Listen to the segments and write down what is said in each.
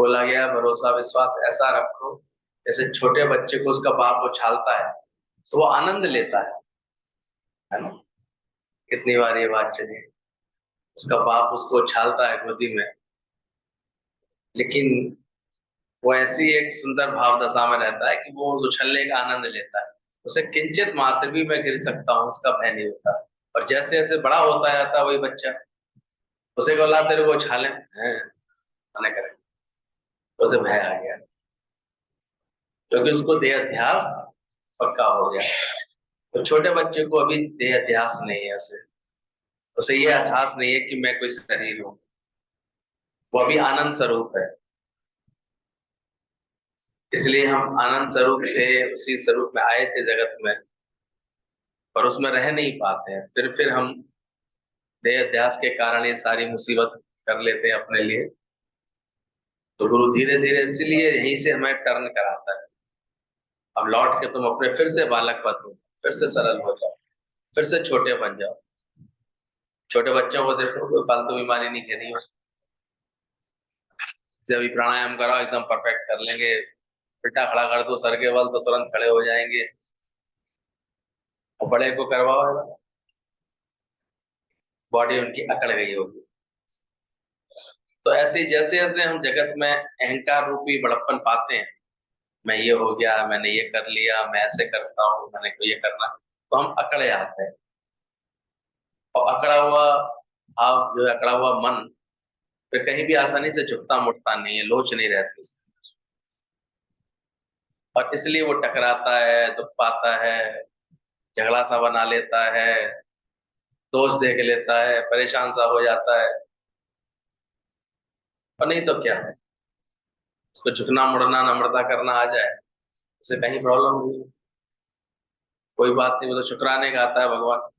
बोला गया भरोसा विश्वास ऐसा रखो जैसे छोटे बच्चे को उसका बाप उछालता है तो वो आनंद लेता है ना। कितनी बार ये बात चली, उसका बाप उसको उछालता है गोदी में, लेकिन वो ऐसी एक सुंदर भाव दशा में रहता है कि वो उस उछलने का आनंद लेता है। उसे किंचित मात्र भी मैं गिर सकता हूँ उसका भय नहीं होता। और जैसे जैसे बड़ा होता जाता है वही बच्चा, उसे बोला तेरे को उछाले मना करे, उसे भय आ गया क्योंकि उसको देह अध्यास पक्का हो गया। तो छोटे बच्चे को अभी देह अध्यास नहीं है, उसे उसे ये एहसास नहीं है कि मैं कोई शरीर हूँ, वो अभी आनंद स्वरूप है। इसलिए हम आनंद स्वरूप थे, उसी स्वरूप में आए थे जगत में, पर उसमें रह नहीं पाते हैं। फिर हम देह अध्यास के कारण ये सारी मुसीबत कर लेते हैं अपने लिए। तो गुरु धीरे धीरे इसीलिए यहीं से हमें टर्न कराता है, अब लौट के तुम अपने फिर से बालक बनो, फिर से सरल हो जाओ, फिर से छोटे बन जाओ। छोटे बच्चों को देखो, कोई फालतू बीमारी नहीं घेरी हो, जब भी प्राणायाम कराओ एकदम परफेक्ट कर लेंगे, उल्टा खड़ा कर दो सर के बल तो तुरंत खड़े हो जाएंगे। और बड़े को करवाओ, बॉडी उनकी अकड़ गई होगी। तो ऐसे जैसे जैसे हम जगत में अहंकार रूपी बड़प्पन पाते हैं, मैं ये हो गया, मैंने ये कर लिया, मैं ऐसे करता हूँ, मैंने को ये करना, तो हम अकड़े आते हैं। और अकड़ा हुआ भाव जो है, अकड़ा हुआ मन फिर कहीं भी आसानी से झुकता मुड़ता नहीं है, लोच नहीं रहती उसमें। और इसलिए वो टकराता है, दुख पाता है, झगड़ा सा बना लेता है, दोष देख लेता है, परेशान सा हो जाता है। और नहीं तो क्या है, उसको झुकना मुड़ना नम्रता करना आ जाए, उसे कहीं प्रॉब्लम नहीं है, कोई बात नहीं, वो तो शुक्राने का आता है भगवान,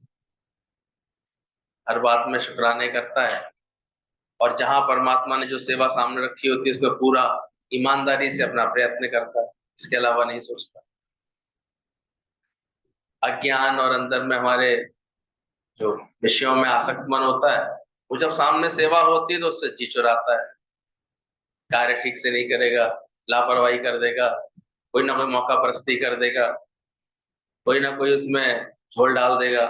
हर बात में शुक्राने करता है। और जहां परमात्मा ने जो सेवा सामने रखी होती है उसमें पूरा ईमानदारी से अपना प्रयत्न करता है, इसके अलावा नहीं सोचता। अज्ञान और अंदर में हमारे जो विषयों में आसक्त मन होता है, वो जब सामने सेवा होती है तो उससे जी चुराता है, कार्य ठीक से नहीं करेगा, लापरवाही कर देगा, कोई ना कोई मौका परस्ती कर देगा, कोई ना कोई उसमें झोल डाल देगा।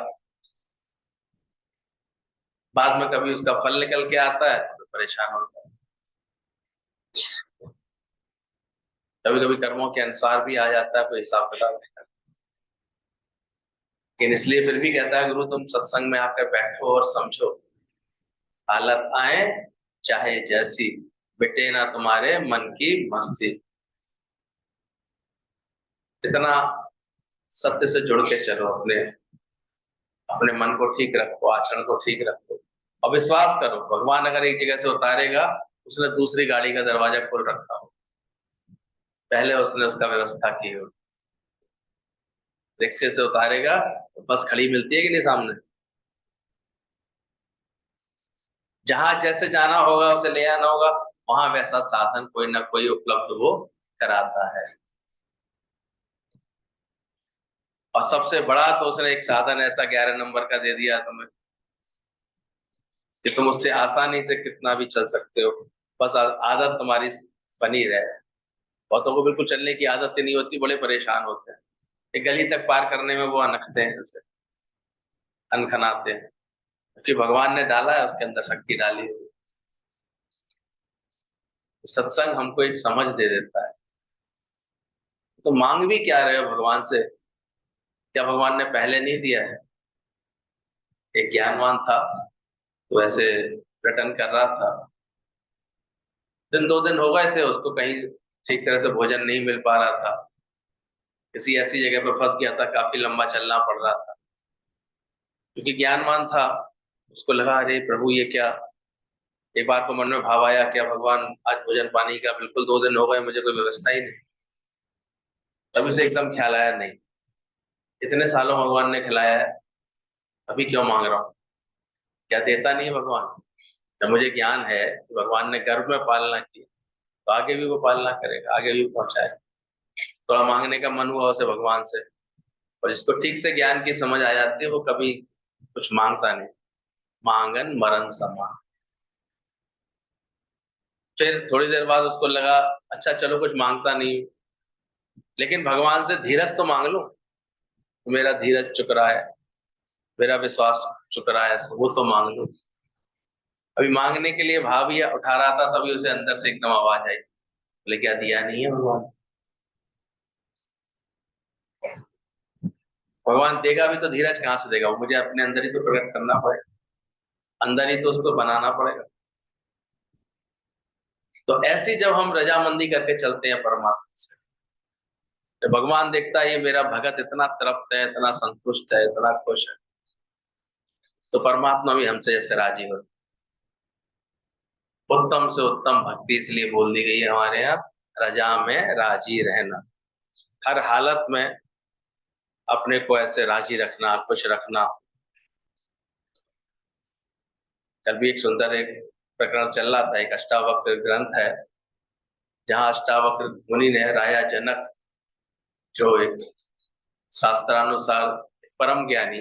बाद में कभी उसका फल निकल के आता है तो परेशान होता है। कभी कभी कर्मों के अनुसार भी आ जाता है, कोई हिसाब किताब नहीं करता। लेकिन इसलिए फिर भी कहता है गुरु, तुम सत्संग में आकर बैठो और समझो, हालत आए चाहे जैसी, मिटे ना तुम्हारे मन की मस्ती। इतना सत्य से जुड़ के चलो, अपने अपने मन को ठीक रखो, आचरण को ठीक रखो, और विश्वास करो भगवान अगर एक जगह से उतारेगा, उसने दूसरी गाड़ी का दरवाजा खोल रखा हो, पहले उसने उसका व्यवस्था की हो। रिक्शे से उतारेगा तो बस खड़ी मिलती है कि नहीं सामने, जहां जैसे जाना होगा उसे ले आना होगा, वहां वैसा साधन कोई ना कोई उपलब्ध वो कराता है। और सबसे बड़ा तो उसने एक साधन ऐसा 11 नंबर का दे दिया तुम्हें कि तुम उससे आसानी से कितना भी चल सकते हो, बस आदत तुम्हारी बनी रहे। बहुतों को बिल्कुल चलने की आदत ही नहीं होती, बड़े परेशान होते हैं, एक गली तक पार करने में वो अनखते हैं, जैसे अनखनाते हैं, क्योंकि भगवान ने डाला है, उसके अंदर शक्ति डाली है। सत्संग हमको एक समझ दे देता है। तो मांग भी क्या रहे हो भगवान से, क्या भगवान ने पहले नहीं दिया है? एक ज्ञानवान था, तो ऐसे रिटर्न कर रहा था, दिन 2 दिन हो गए थे, उसको कहीं ठीक तरह से भोजन नहीं मिल पा रहा था, किसी ऐसी जगह पर फंस गया था, काफी लंबा चलना पड़ रहा था। क्योंकि ज्ञानवान था, उसको लगा अरे प्रभु ये क्या, एक बार को मन में भाव आया, क्या भगवान आज भोजन पानी का बिल्कुल 2 दिन हो गए, मुझे कोई व्यवस्था ही नहीं। तब उसे एकदम ख्याल आया, नहीं, इतने सालों भगवान ने खिलाया है, अभी क्यों मांग रहा हूँ? क्या देता नहीं है भगवान? जब मुझे ज्ञान है कि भगवान ने गर्भ में पालना की, तो आगे भी वो पालना करेगा, आगे भी पहुंचाए। थोड़ा मांगने का मन हुआ उसे भगवान से, और जिसको ठीक से ज्ञान की समझ आ जाती है वो कभी कुछ मांगता नहीं। मांगन मरण समान। फिर थोड़ी देर बाद उसको लगा अच्छा चलो कुछ मांगता नहीं, लेकिन भगवान से धीरज तो मांग लो, मेरा धीरज चुक रहा है, मेरा विश्वास चुक रहा है, वो तो मांग लो। अभी मांगने के लिए भाविया उठा रहा था, तभी उसे अंदर से एकदम आवाज आई, बोले क्या दिया नहीं है भगवान? भगवान देगा भी तो धीरज कहाँ से देगा? वो मुझे अपने अंदर ही तो प्रकट करना पड़ेगा, अंदर ही तो उसको बनाना पड़ेगा। तो ऐसी जब हम रजामंदी करके चलते हैं परमात्मा से, तो भगवान देखता है ये मेरा भगत इतना तृप्त है, इतना संतुष्ट है, इतना खुश है, तो परमात्मा भी हमसे ऐसे राजी हो। उत्तम से उत्तम भक्ति इसलिए बोल दी गई है हमारे यहाँ, रजा में राजी रहना, हर हालत में अपने को ऐसे राजी रखना, खुश रखना। कल भी एक सुंदर एक प्रकरण चल रहा था, एक अष्टावक्र ग्रंथ है, जहां अष्टावक्र मुनि ने राजा जनक, जो एक शास्त्रानुसार परम ज्ञानी,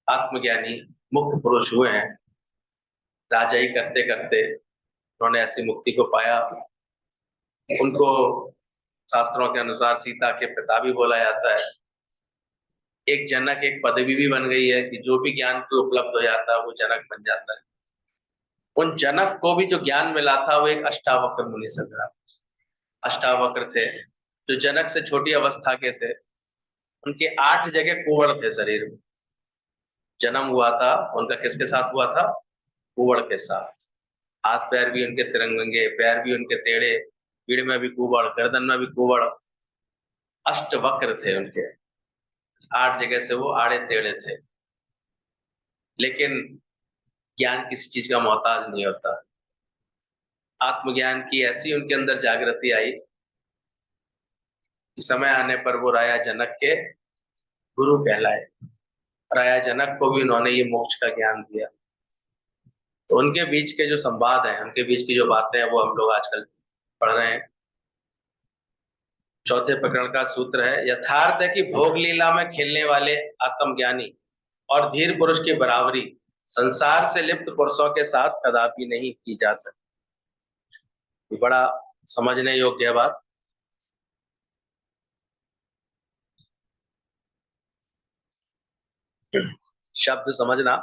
आत्मज्ञानी, मुक्त पुरुष हुए हैं, राजा ही करते करते उन्होंने ऐसी मुक्ति को पाया। उनको शास्त्रों के अनुसार सीता के पिता भी बोला जाता है। एक जनक एक पदवी भी बन गई है कि जो भी ज्ञान को उपलब्ध हो जाता है वो जनक बन जाता है। उन जनक को भी जो ज्ञान मिला था वो एक अष्टावक्र मुनि से मिला। अष्टावक्र थे जो जनक से छोटी अवस्था के थे, उनके 8 जगह कुंवड़ थे शरीर में। जन्म हुआ था उनका किसके साथ हुआ था? कुंवड़ के साथ। हाथ पैर भी उनके तिरंगे, पैर भी उनके टेढ़े, पीठ में भी कुंवड़, गर्दन में भी कुंवड़, अष्टवक्र थे उनके। 8 जगह से वो आड़े टेढ़े थे। लेकिन ज्ञान किसी चीज का मोहताज नहीं होता। आत्मज्ञान की ऐसी उनके अंदर जागृति आई कि समय आने पर वो राजा जनक के गुरु कहलाए। राजा जनक को भी उन्होंने ये मोक्ष का ज्ञान दिया। तो उनके बीच के जो संवाद हैं, उनके बीच की जो बातें हैं, वो हम लोग आजकल पढ़ रहे हैं। चौथे प्रकरण का सूत्र है, यथार्थ है कि भोग लीला में खेलने वाले आत्मज्ञानी और धीर पुरुष की बराबरी संसार से लिप्त पुरुषों के साथ कदापि नहीं की जा सकती। बड़ा समझने योग्य बात। शब्द समझना,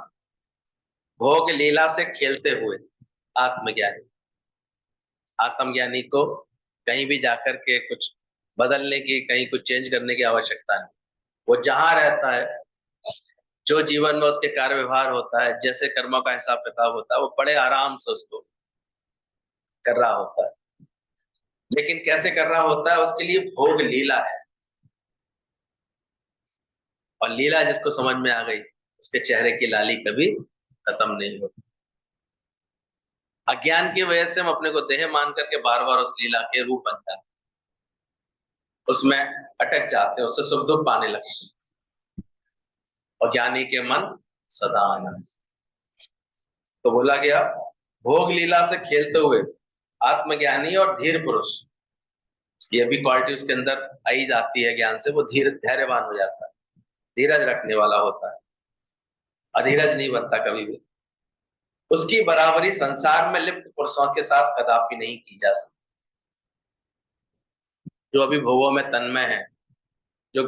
भोग लीला से खेलते हुए आत्मज्ञानी। आत्मज्ञानी को कहीं भी जाकर के कुछ बदलने की, कहीं कुछ चेंज करने की आवश्यकता नहीं। वो जहां रहता है, जो जीवन में उसके कार्य व्यवहार होता है, जैसे कर्मों का हिसाब किताब होता है, वो बड़े आराम से उसको कर रहा होता है। लेकिन कैसे कर रहा होता है? उसके लिए भोग लीला है, और लीला जिसको समझ में आ गई उसके चेहरे की लाली कभी खत्म नहीं होती। अज्ञान की वजह से हम अपने को देह मान करके बार बार उस लीला के रूप बन जाते, उसमें अटक जाते हैं, उससे सुख दुख पाने लगते हैं। और ज्ञानी के मन सदा आनंद। तो बोला गया भोग लीला से खेलते हुए आत्मज्ञानी और धीर पुरुष, ये भी क्वालिटी उसके अंदर आई जाती है ज्ञान से, वो धीर धैर्यवान हो जाता है, धीरज रखने वाला होता है, अधीरज नहीं बनता कभी भी। उसकी बराबरी संसार में लिप्त पुरुषों के साथ कदापि नहीं की जा सकती। जो अभी भोगों में तन्मय है, जो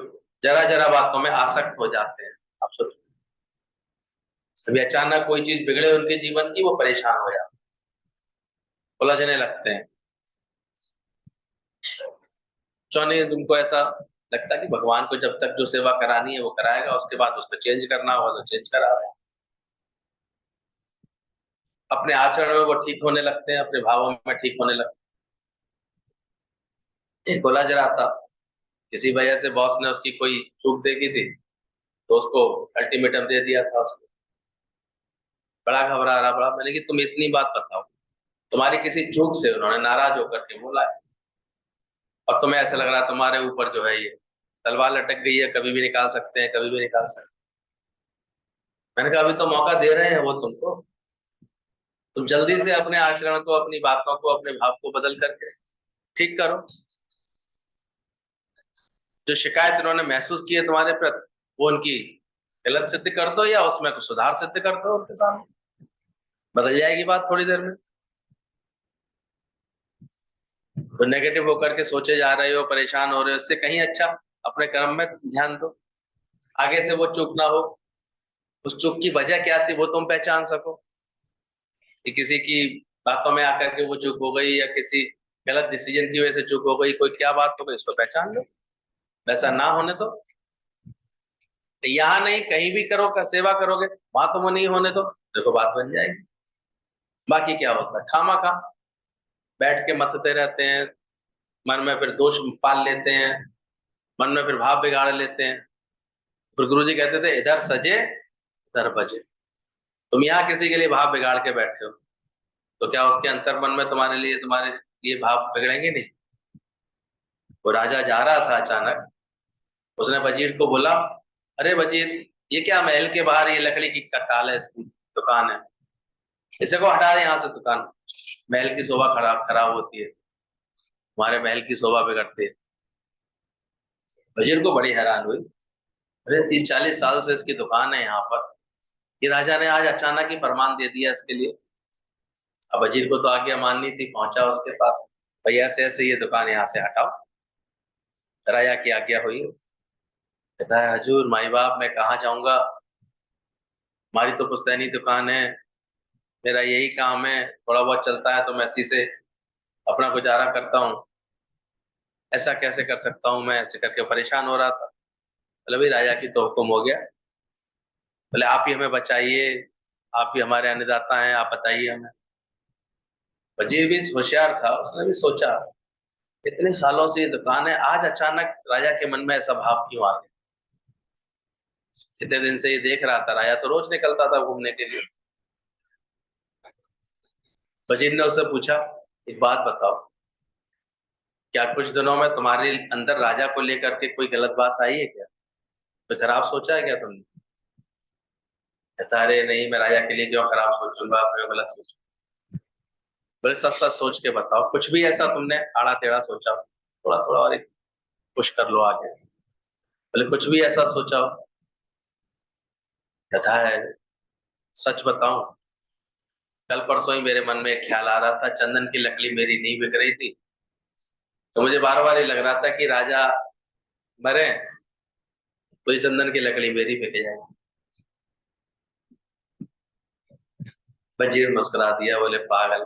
जरा जरा बातों में आसक्त हो जाते हैं। आप सोचो, अभी अचानक कोई चीज बिगड़े उनके जीवन की, वो परेशान हो जाते, उलझने लगते हैं। क्यों नहीं तुमको ऐसा लगता कि भगवान को जब तक जो सेवा करानी है वो कराएगा, उसके बाद उसको चेंज करना होगा तो चेंज करा रहे हैं। अपने आचरण में वो ठीक होने लगते हैं, अपने भावों में ठीक होने लगते हैं। एक उलझ रहा था, किसी वजह से बॉस ने उसकी कोई चूक देखी थी, तो उसको अल्टीमेटम दे दिया था उसको। बड़ा घबरा रहा, बड़ा, मैंने कि तुम इतनी बात बताओ, तुम्हारी किसी चूक से उन्होंने नाराज होकर के बोला है, और तुम्हें ऐसा लग रहा है तुम्हारे ऊपर जो है ये तलवार लटक गई है, कभी भी निकाल सकते हैं, कभी भी निकाल सकते हैं। मैंने कहा अभी तो मौका दे रहे हैं वो तुमको, तुम जल्दी से अपने आचरण को, अपनी बातों को, अपने भाव को बदल करके ठीक करो। जो शिकायत उन्होंने महसूस की है तुम्हारे प्रति, वो उनकी गलत सिद्ध कर दो, या उसमें कुछ सुधार सिद्ध कर दो उनके सामने, बदल जाएगी बात थोड़ी देर में। तो नेगेटिव होकर के सोचे जा रहे हो, परेशान हो रहे हो, इससे कहीं अच्छा अपने कर्म में ध्यान दो, आगे से वो चूक ना हो। उस चूक की वजह क्या थी वो तुम पहचान सको, कि किसी की बातों में आकर के वो चूक हो गई या किसी गलत डिसीजन की वजह से चूक हो गई, कोई क्या बात हो गई, इसको पहचान लो, वैसा ना होने दो। यहाँ नहीं कहीं भी करो का सेवा करोगे, वहां तो वो नहीं होने दो, देखो बात बन जाएगी। बाकी क्या होता है, खामा खा बैठ के मथते रहते हैं, मन में फिर दोष पाल लेते हैं, मन में फिर भाव बिगाड़ लेते हैं। फिर गुरु जी कहते थे इधर सजे उधर बजे। तुम यहाँ किसी के लिए भाव बिगाड़ के बैठे हो, तो क्या उसके अंतर मन में तुम्हारे लिए भाव बिगड़ेंगे नहीं। वो राजा जा रहा था, अचानक उसने वजीर को बोला, अरे वजीर, ये क्या महल के बाहर ये लकड़ी की कटाल है, इसकी दुकान है, इसे को हटा दे यहाँ से दुकान, महल की शोभा खराब खराब होती है, हमारे महल की शोभा बिगड़ती है। वजीर को बड़ी हैरान हुई, अरे 30-40 साल से इसकी दुकान है यहाँ पर, ये राजा ने आज अचानक ही फरमान दे दिया इसके लिए। अब वजीर को तो आज्ञा माननी थी, पहुंचा उसके पास, भाई ऐसे ऐसे ये दुकान यहाँ से हटाओ। राजा की आज्ञा हुई। कहता है हजूर माई बाप मैं कहाँ जाऊंगा, हमारी तो पुश्तैनी दुकान है, मेरा यही काम है, थोड़ा बहुत चलता है तो मैं इसी से अपना गुजारा करता हूँ, ऐसा कैसे कर सकता हूँ मैं, ऐसे करके परेशान हो रहा था। बोले भाई राजा की तो हुक्म हो गया, बोले आप ही हमें बचाइए, आप ही हमारे अन्नदाता हैं, आप बताइए हमें। वजीर भी होशियार था, उसने भी सोचा इतने सालों से ये दुकान है, आज अचानक राजा के मन में ऐसा भाव क्यों आ गया। इतने दिन से ये देख रहा था, राजा तो रोज निकलता था घूमने के लिए। वजीर ने उससे पूछा, एक बात बताओ, क्या कुछ दिनों में तुम्हारे अंदर राजा को लेकर के कोई गलत बात आई है क्या, कोई खराब सोचा है क्या तुमने। कहता अरे नहीं, मैं राजा के लिए क्यों खराब सोचूंगा, मैं गलत सोचूंगा। बोले सच सच सोच के बताओ, कुछ भी ऐसा तुमने आड़ा टेढ़ा सोचा, थोड़ा थोड़ा और एक पुश कर लो आगे। बोले कुछ भी ऐसा सोचा हो। कहता है सच बताऊं, कल परसों ही मेरे मन में एक ख्याल आ रहा था, चंदन की लकड़ी मेरी नहीं बिक रही थी, तो मुझे बार बार ये लग रहा था कि राजा मरे तो ये चंदन की लकड़ी मेरी बिक जाएगी। वजीर मुस्कुरा दिया, बोले पागल,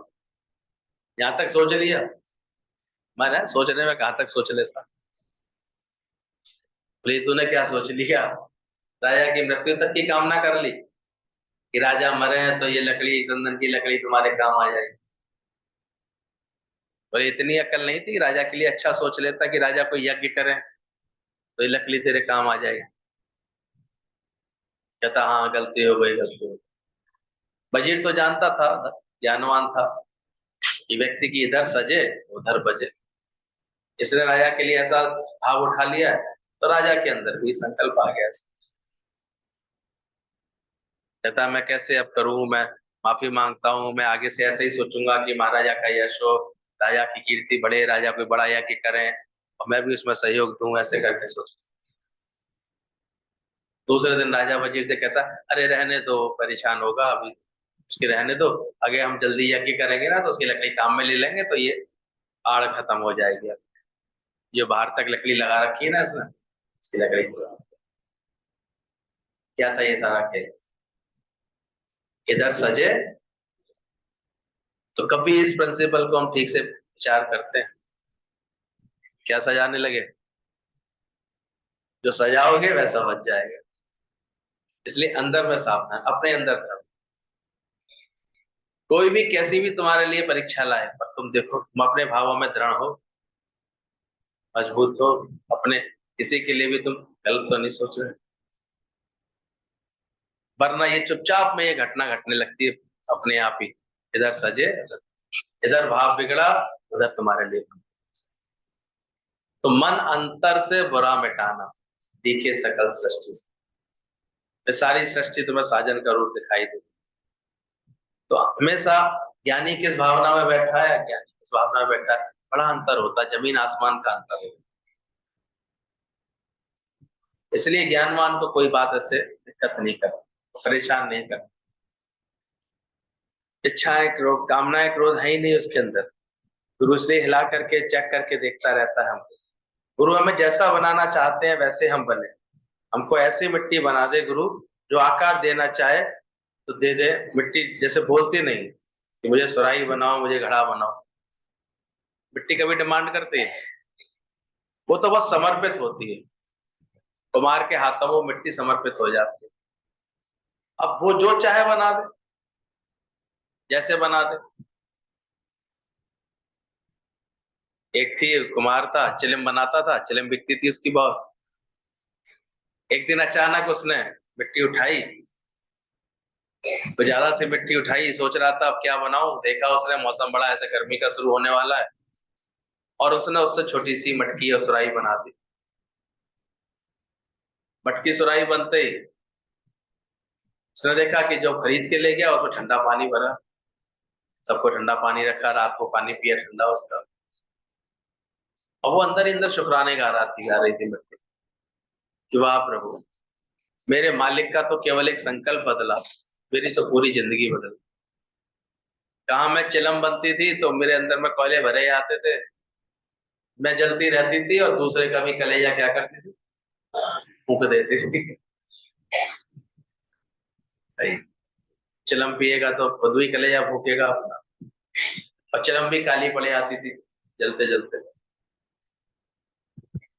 यहाँ तक सोच लिया। मैंने सोचने में कहाँ तक सोच लेता। बोले तूने क्या सोच लिया, राजा की मृत्यु तक की कामना कर ली कि राजा मरे तो ये लकड़ी, चंदन की लकड़ी तुम्हारे काम आ जाएगी। बोले इतनी अकल नहीं थी, राजा के लिए अच्छा सोच लेता कि राजा को यज्ञ करें तो ये लकड़ी तेरे काम आ जाएगी। कहता हाँ गलती हो गई, गलती हो गई। वजीर तो जानता था, ज्ञानवान था, कि व्यक्ति की इधर सजे उधर बजे। इसने राजा के लिए ऐसा भाव उठा लिया है, तो राजा के अंदर भी संकल्प आ गया। कहता मैं कैसे अब करूं, मैं माफी मांगता हूं, मैं आगे से ऐसे ही सोचूंगा कि महाराजा का यश हो, राजा की कीर्ति बढ़े, राजा कोई बड़ा यज्ञ करें और मैं भी उसमें सहयोग दूं, ऐसे करके सोच। दूसरे दिन राजा वजीर से कहता अरे रहने दो, परेशान होगा अभी, उसके रहने दो, आगे हम जल्दी यज्ञ करेंगे ना तो उसकी लकड़ी काम में ले लेंगे तो ये आड़ खत्म हो जाएगी। जो बाहर तक लकड़ी लगा रखी है ना इसने, उसकी लकड़ी क्या था ये सारा खेल। इधर सजे, तो कभी इस प्रिंसिपल को हम ठीक से विचार करते हैं, क्या सजाने लगे, जो सजाओगे वैसा बच जाएगा। इसलिए अंदर में सावधान, अपने अंदर कर। कोई भी कैसी भी तुम्हारे लिए परीक्षा लाए, पर तुम देखो तुम अपने भावों में दृढ़ हो, मजबूत हो, अपने किसी के लिए भी तुम गलत तो नहीं सोच रहे, वरना ये चुपचाप में ये घटना घटने लगती है अपने आप ही। इधर सजे, इधर भाव बिगड़ा, उधर तुम्हारे लिए। तो मन अंतर से बुरा मिटाना, दिखे सकल सृष्टि से, सारी सृष्टि तुम्हें साजन का रूप दिखाई दे। तो हमेशा ज्ञानी किस भावना में बैठा है, ज्ञानी किस भावना में बैठा है, बड़ा अंतर होता है, जमीन आसमान का अंतर होता है। इसलिए ज्ञानवान को कोई बात ऐसे दिक्कत नहीं कर, परेशान नहीं कर। इच्छाएं क्रोध, कामनाएं क्रोध है ही नहीं उसके अंदर, गुरु इसलिए हिला करके चेक करके देखता रहता है हमको। गुरु हमें जैसा बनाना चाहते हैं वैसे हम बने। हमको ऐसी मिट्टी बना दे गुरु, जो आकार देना चाहे तो दे दे। मिट्टी जैसे बोलती नहीं कि मुझे सुराही बनाओ, मुझे घड़ा बनाओ। मिट्टी कभी डिमांड करती है? वो तो बस समर्पित होती है। कुम्हार के हाथों वो मिट्टी समर्पित हो जाती है। अब वो जो चाहे बना दे, जैसे बना दे। एक थी, कुम्हार था, चिलम बनाता था, चिलम बिकती थी उसकी बहुत। एक दिन अचानक उसने मिट्टी उठाई, तो ज्यादा सी मिट्टी उठाई, सोच रहा था अब क्या बनाऊं। देखा उसने मौसम बड़ा ऐसे गर्मी का शुरू होने वाला है, और उसने उससे छोटी सी मटकी और सुराही बना दी। मटकी सुराही बनते ही उसने देखा कि जो खरीद के ले गया उसमें ठंडा पानी भरा, सबको ठंडा पानी रखा, रात को पानी पिया ठंडा उसका। और वो अंदर ही अंदर शुक्राने गा रही थी मिट्टी कि वाह प्रभु, मेरे मालिक का तो केवल एक संकल्प बदला, मेरी तो पूरी जिंदगी बदल। कहा मैं चिलम बनती थी तो मेरे अंदर में कोयले भरे ही आते थे, मैं जलती रहती थी, और दूसरे का भी कलेजा क्या करती थी, फूंक देती थी। भाई, चिलम पिएगा तो खुद ही कलेजा फूकेगा अपना। और चिलम भी काली पड़ आती थी जलते जलते।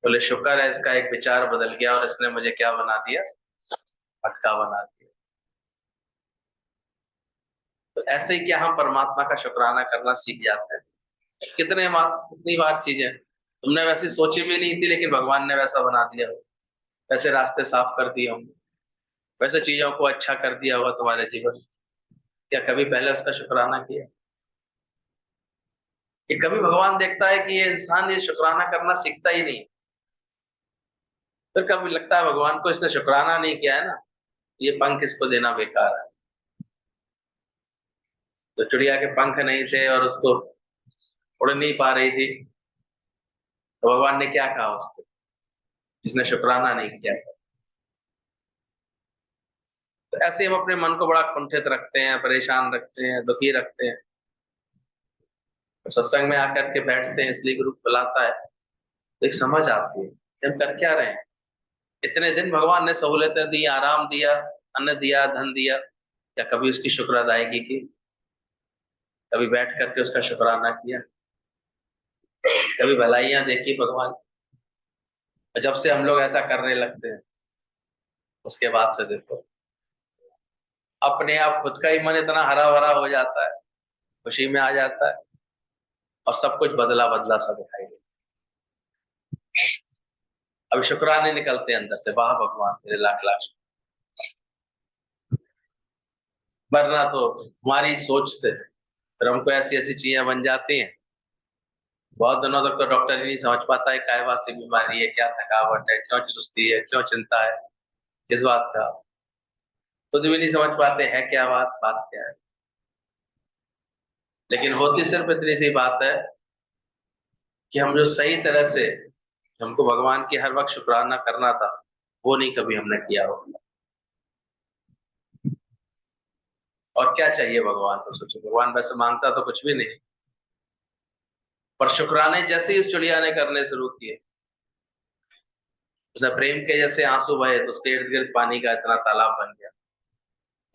बोले शुक्र है इसका एक विचार बदल गया और इसने मुझे क्या बना दिया, मटका बना दिया। तो ऐसे ही क्या हम परमात्मा का शुक्राना करना सीख जाते हैं। कितनी बार चीजें तुमने वैसी सोची भी नहीं थी, लेकिन भगवान ने वैसा बना दिया, वैसे रास्ते साफ कर दिए होंगे, वैसे चीजों को अच्छा कर दिया होगा तुम्हारे जीवन में। क्या कभी पहले उसका शुक्राना किया? ये कभी भगवान देखता है कि ये इंसान ये शुक्राना करना सीखता ही नहीं, फिर कभी लगता है भगवान को इसने शुक्राना नहीं किया है ना, ये पंख इसको देना बेकार है। तो चिड़िया के पंख नहीं थे और उसको उड़ नहीं पा रही थी, तो भगवान ने क्या कहा उसको, इसने शुक्राना नहीं किया। तो ऐसे हम अपने मन को बड़ा कुंठित रखते हैं, परेशान रखते हैं, दुखी रखते हैं। तो सत्संग में आकर के बैठते हैं, इसलिए गुरु बुलाता है, तो एक समझ आती है कि हम कर क्या रहे हैं। इतने दिन भगवान ने सहूलतें दी, आराम दिया, अन्न दिया, धन दिया, क्या कभी उसकी शुक्र अदायगी की? कभी बैठ करके उसका शुक्राना किया? कभी भलाइयां देखी भगवान? जब से हम लोग ऐसा करने लगते हैं, उसके बाद से देखो अपने आप खुद का ही मन इतना हरा भरा हो जाता है, खुशी में आ जाता है, और सब कुछ बदला बदला सा दिखाई देता है। अब शुक्राने निकलते हैं अंदर से, वाह भगवान तेरे लाख लाख वरना तो हमारी सोच से फिर हमको ऐसी ऐसी चीजें बन जाती हैं। बहुत दिनों तक तो डॉक्टर ही नहीं समझ पाता है काय बात से बीमारी है, क्या थकावट है, क्यों सुस्ती है, क्यों चिंता है, किस बात का। खुद भी नहीं समझ पाते है क्या बात, बात क्या है। लेकिन होती सिर्फ इतनी सी बात है कि हम जो सही तरह से हमको भगवान की हर वक्त शुक्राना करना था, वो नहीं कभी हमने किया होगा। और क्या चाहिए भगवान को, सोचो भगवान वैसे मांगता तो कुछ भी नहीं, पर शुक्राने जैसे ही उस चिड़िया ने करने शुरू किए, उसने प्रेम के जैसे आंसू बहे तो उसके इर्द गिर्द पानी का इतना तालाब बन गया,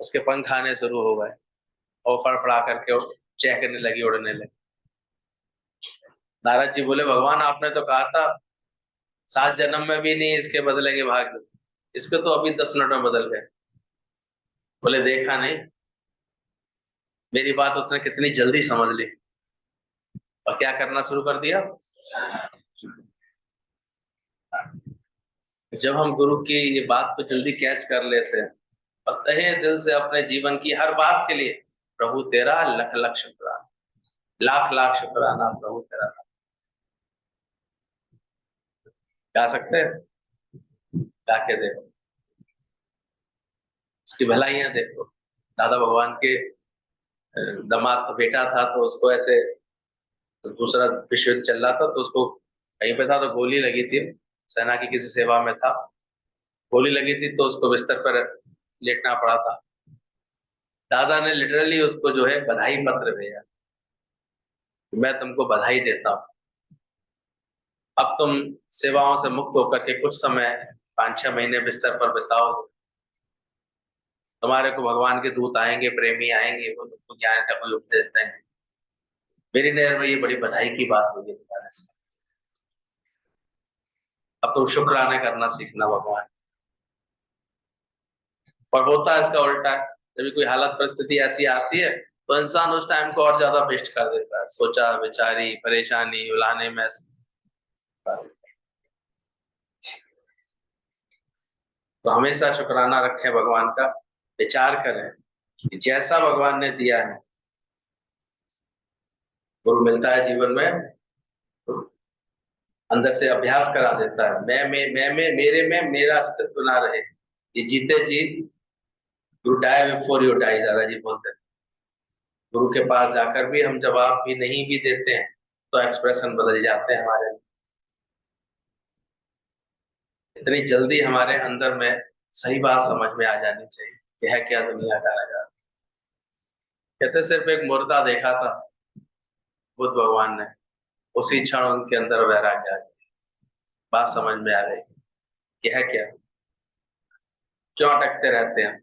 उसके पंख आने शुरू हो गए, और फड़फड़ा करके चहकने लगी, उड़ने लगी। नारद जी बोले भगवान आपने तो कहा था 7 जन्म में भी नहीं इसके बदलेंगे भाग्य, इसके तो अभी 10 मिनट में बदल गए। बोले देखा नहीं, मेरी बात उसने कितनी जल्दी समझ ली, और क्या करना शुरू कर दिया। जब हम गुरु की ये बात को जल्दी कैच कर लेते हैं और तहे दिल से अपने जीवन की हर बात के लिए प्रभु तेरा लख लख शुक्राना, लाख लाख शुक्राना प्रभु तेरा, गा सकते हैं? गा के देखो, उसकी भलाइयां देखो। दादा भगवान के दामाद का बेटा था, तो उसको ऐसे दूसरा विश्व युद्ध चल रहा था, तो उसको कहीं पे था तो गोली लगी थी, सेना की किसी सेवा में था, गोली लगी थी तो उसको बिस्तर पर लेटना पड़ा था। दादा ने लिटरली उसको जो है बधाई पत्र भेजा, मैं तुमको बधाई देता हूँ, अब तुम सेवाओं से मुक्त होकर के कुछ समय 5-6 महीने बिस्तर पर बिताओ। तुम्हारे को भगवान के दूत आएंगे, प्रेमी आएंगे, वो तुमको ज्ञान का कोई उपदेश देंगे। मेरी नजर में ये बड़ी बधाई की बात होगी तुम्हारे से। अब तुम शुक्राना करना सीखना भगवान। और होता है इसका उल्टा, जब कोई हालत परिस्थिति ऐसी आती है तो इंसान उस टाइम को और ज्यादा वेस्ट कर देता है, सोचा विचारी परेशानी उलाने में। तो हमेशा शुक्राना रखें भगवान का, विचार करें कि जैसा भगवान ने दिया है, गुरु मिलता है जीवन में तो अंदर से अभ्यास करा देता है, मैं में मेरे में मेरा अस्तित्व ना रहे। ये जीते जी you die before you die, दादाजी बोलते हैं। गुरु के पास जाकर भी हम जवाब भी नहीं भी देते हैं तो एक्सप्रेशन बदल जाते हैं हमारे। इतनी जल्दी हमारे अंदर में सही बात समझ में आ जानी चाहिए कि है क्या दुनिया का नजारा। कहते सिर्फ एक मुर्दा देखा था बुद्ध भगवान ने, उसी क्षण उनके अंदर वैराग्य आ गया, बात समझ में आ गई कि है क्या, क्यों अटकते रहते हैं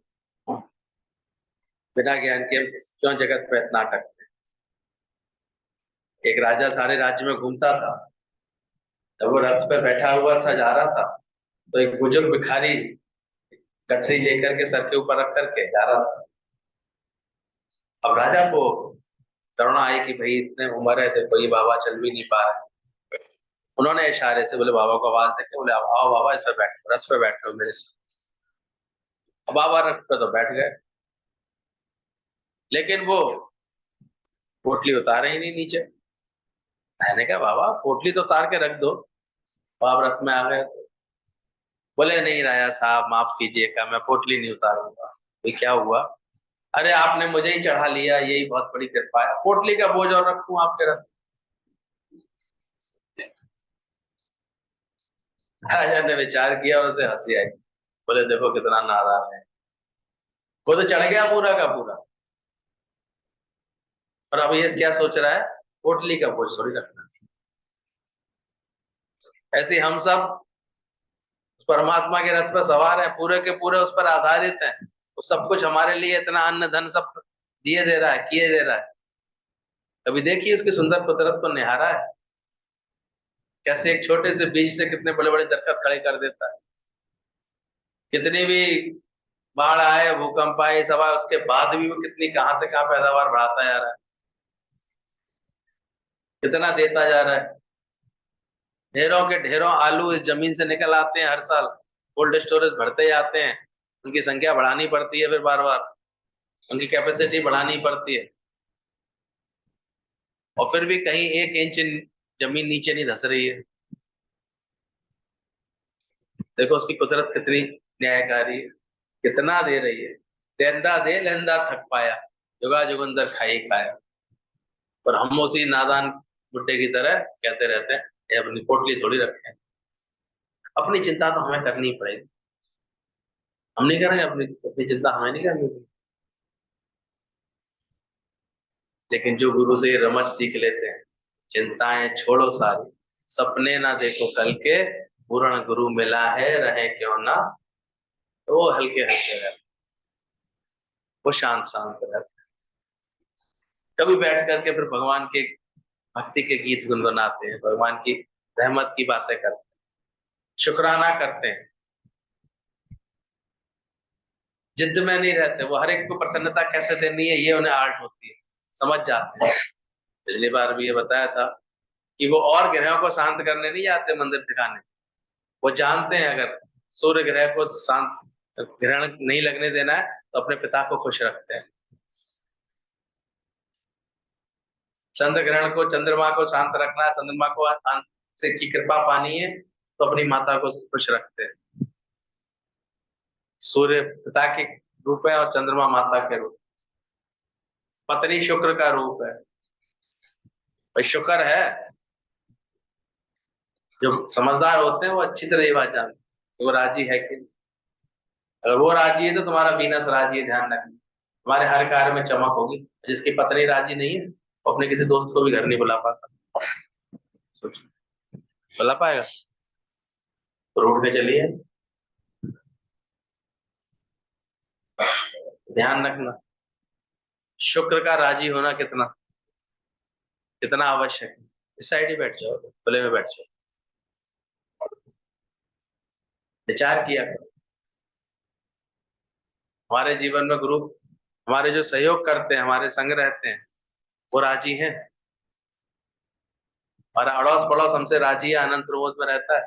बिना ज्ञान के, क्यों जगत पे इतना अटकते हैं। एक राजा सारे राज्य में घूमता था, जब वो रथ पे बैठा हुआ था जा रहा था तो एक बुजुर्ग भिखारी गठरी लेकर के सर के ऊपर रख करके जा रहा था। अब राजा को करुणा आई कि भाई इतने उम्र है देखो ये बाबा चल भी नहीं पा रहे। उन्होंने इशारे से बोले बाबा को आवाज देके बोले आओ बाबा इस पे बैठो, रथ पे बैठ लो मेरे साथ। अब बाबा रथ पे तो बैठ गए, लेकिन वो पोटली उतारे ही नहीं नीचे। मैंने कहा बाबा पोटली तो उतार के रख दो। आप रथ में आ गए, बोले नहीं राजा साहब माफ कीजिएगा मैं पोटली नहीं उतारूंगा। ये क्या हुआ? अरे आपने मुझे ही चढ़ा लिया, यही बहुत बड़ी कृपा है, पोटली का बोझ और रखूं आपके रथ। राजा ने विचार किया और उसे हंसी आई, बोले देखो कितना नादान है, खुद चढ़ गया पूरा का पूरा और अब ये क्या सोच रहा है पोटली का बोझ थोड़ी रखना। ऐसे हम सब उस परमात्मा के रथ पर सवार है, पूरे के पूरे उस पर आधारित है। वो सब कुछ हमारे लिए इतना अन्न धन सब दिए दे रहा है, किए दे रहा है। कभी देखिए उसकी सुंदर कुदरत को निहारा है, कैसे एक छोटे से बीज से कितने बड़े बड़े दरख्त खड़े कर देता है। कितनी भी बाढ़ आए भूकंप आए सब आए उसके बाद भी वो कितनी कहां से कहां पैदावार बढ़ाता जा रहा है, कितना देता जा रहा है। ढेरों के ढेरों आलू इस जमीन से निकल आते हैं हर साल, कोल्ड स्टोरेज भरते जाते हैं। उनकी संख्या बढ़ानी पड़ती है, फिर बार बार उनकी कैपेसिटी बढ़ानी पड़ती है, और फिर भी कहीं 1 इंच जमीन नीचे नहीं धस रही है। देखो उसकी कुदरत कितनी न्यायकारी है, कितना दे रही है। देंदा दे लेंदा थक पाया, जुगा जुगंदर खाई खाया। पर हम उसी नादान बुड्ढे की तरह कहते रहते हैं ये अपनी पोटली थोड़ी रखें। अपनी चिंता तो हमें करनी पड़ेगी, हम नहीं करेंगे अपनी अपनी चिंता हमें नहीं करनी पड़ेगी। लेकिन जो गुरु से ये रमच सीख लेते हैं, चिंताएं छोड़ो सारी, सपने ना देखो कल के, पूर्ण गुरु मिला है रहे क्यों ना, तो वो हल्के हल्के रहते, वो शांत शांत रहते। कभी बैठ करके फिर भगवान के भक्ति के गीत गुनगुनाते हैं, भगवान की रहमत की बातें करते हैं, शुक्राना करते हैं, जिद में नहीं रहते। वो हर एक को प्रसन्नता कैसे देनी है ये उन्हें आर्ट होती है, समझ जाते हैं। पिछली बार भी ये बताया था कि वो और ग्रहों को शांत करने नहीं जाते मंदिर दिखाने, वो जानते हैं अगर सूर्य ग्रह को शांत ग्रहण नहीं लगने देना है तो अपने पिता को खुश रखते हैं। चंद्र ग्रहण को चंद्रमा को शांत रखना है, चंद्रमा को से की कृपा पानी है तो अपनी माता को खुश रखते हैं। सूर्य पिता के रूप है और चंद्रमा माता के रूप, पत्नी शुक्र का रूप है। भाई शुक्र है, जो समझदार होते हैं वो अच्छी तरह ये बात जानते हैं वो राजी है कि नहीं। अगर वो राजी है तो तुम्हारा वीनस राजी है, ध्यान रखना, तुम्हारे हर कार्य में चमक होगी। जिसकी पत्नी राजी नहीं है अपने किसी दोस्त को भी घर नहीं बुला पाता, सोचो बुला पाएगा? तो रोड पे चलिए। ध्यान रखना, शुक्र का राजी होना कितना कितना आवश्यक है। इस साइड ही बैठ जाओ, खुले में बैठ जाओ, विचार किया करो। हमारे जीवन में गुरु, हमारे जो सहयोग करते हैं, हमारे संग रहते हैं, वो राजी हैं? हमारा अड़ोस पड़ोस हमसे राजी है, आनंद प्रमोद में रहता है?